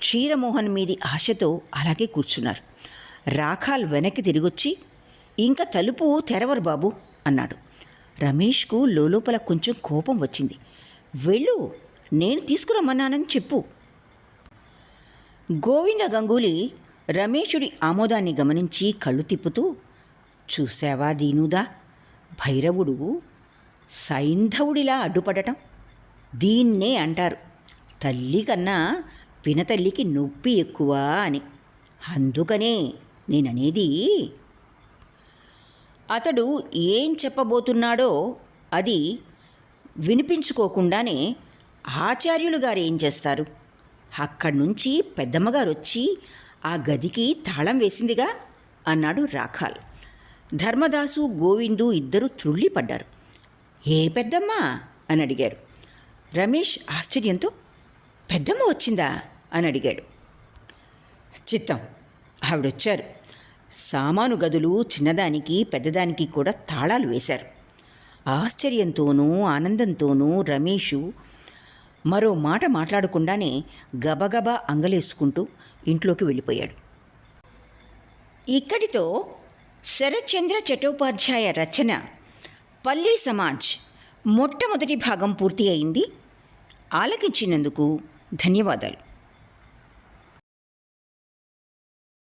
క్షీరమోహన్ మీది ఆశతో అలాగే కూర్చున్నారు. రాఖాల్ వెనక్కి తిరిగొచ్చి, ఇంకా తలుపు తెరవరు బాబు అన్నాడు. రమేష్కు లోపల కొంచెం కోపం వచ్చింది. వెళ్ళు, నేను తీసుకురమ్మన్నానని చెప్పు. గోవింద గంగూలీ రమేషుడి ఆమోదాన్ని గమనించి కళ్ళు తిప్పుతూ, చూశావా దీనుదా, భైరవుడు సైంధవుడిలా అడ్డుపడటం? దీన్నే అంటారు తల్లి కన్నా పినతల్లికి నొప్పి ఎక్కువ అని. అందుకనే నేననేది. అతడు ఏం చెప్పబోతున్నాడో అది వినిపించుకోకుండానే ఆచార్యులు గారు ఏం చేస్తారు? అక్కడి నుంచి పెద్దమ్మగారు వచ్చి ఆ గదికి తాళం వేసిందిగా అన్నాడు రాఖాల్. ధర్మదాసు, గోవిందు ఇద్దరూ త్రుళ్ళిపడ్డారు. ఏ పెద్దమ్మ అని అడిగారు. రమేష్ ఆశ్చర్యంతో, పెద్దమ్మ వచ్చిందా అని అడిగాడు. చిత్తం, ఆవిడొచ్చారు. సామాను గదులు చిన్నదానికి పెద్దదానికి కూడా తాళాలు వేశారు. ఆశ్చర్యంతోనూ ఆనందంతోనూ రమేషు మరో మాట మాట్లాడకుండానే గబగబా అంగలేసుకుంటూ ఇంట్లోకి వెళ్ళిపోయాడు. ఇక్కడితో శరత్చంద్ర చట్టోపాధ్యాయ రచన పల్లీ సమాజ్ మొట్టమొదటి భాగం పూర్తి అయింది. ఆలకించినందుకు ధన్యవాదాలు.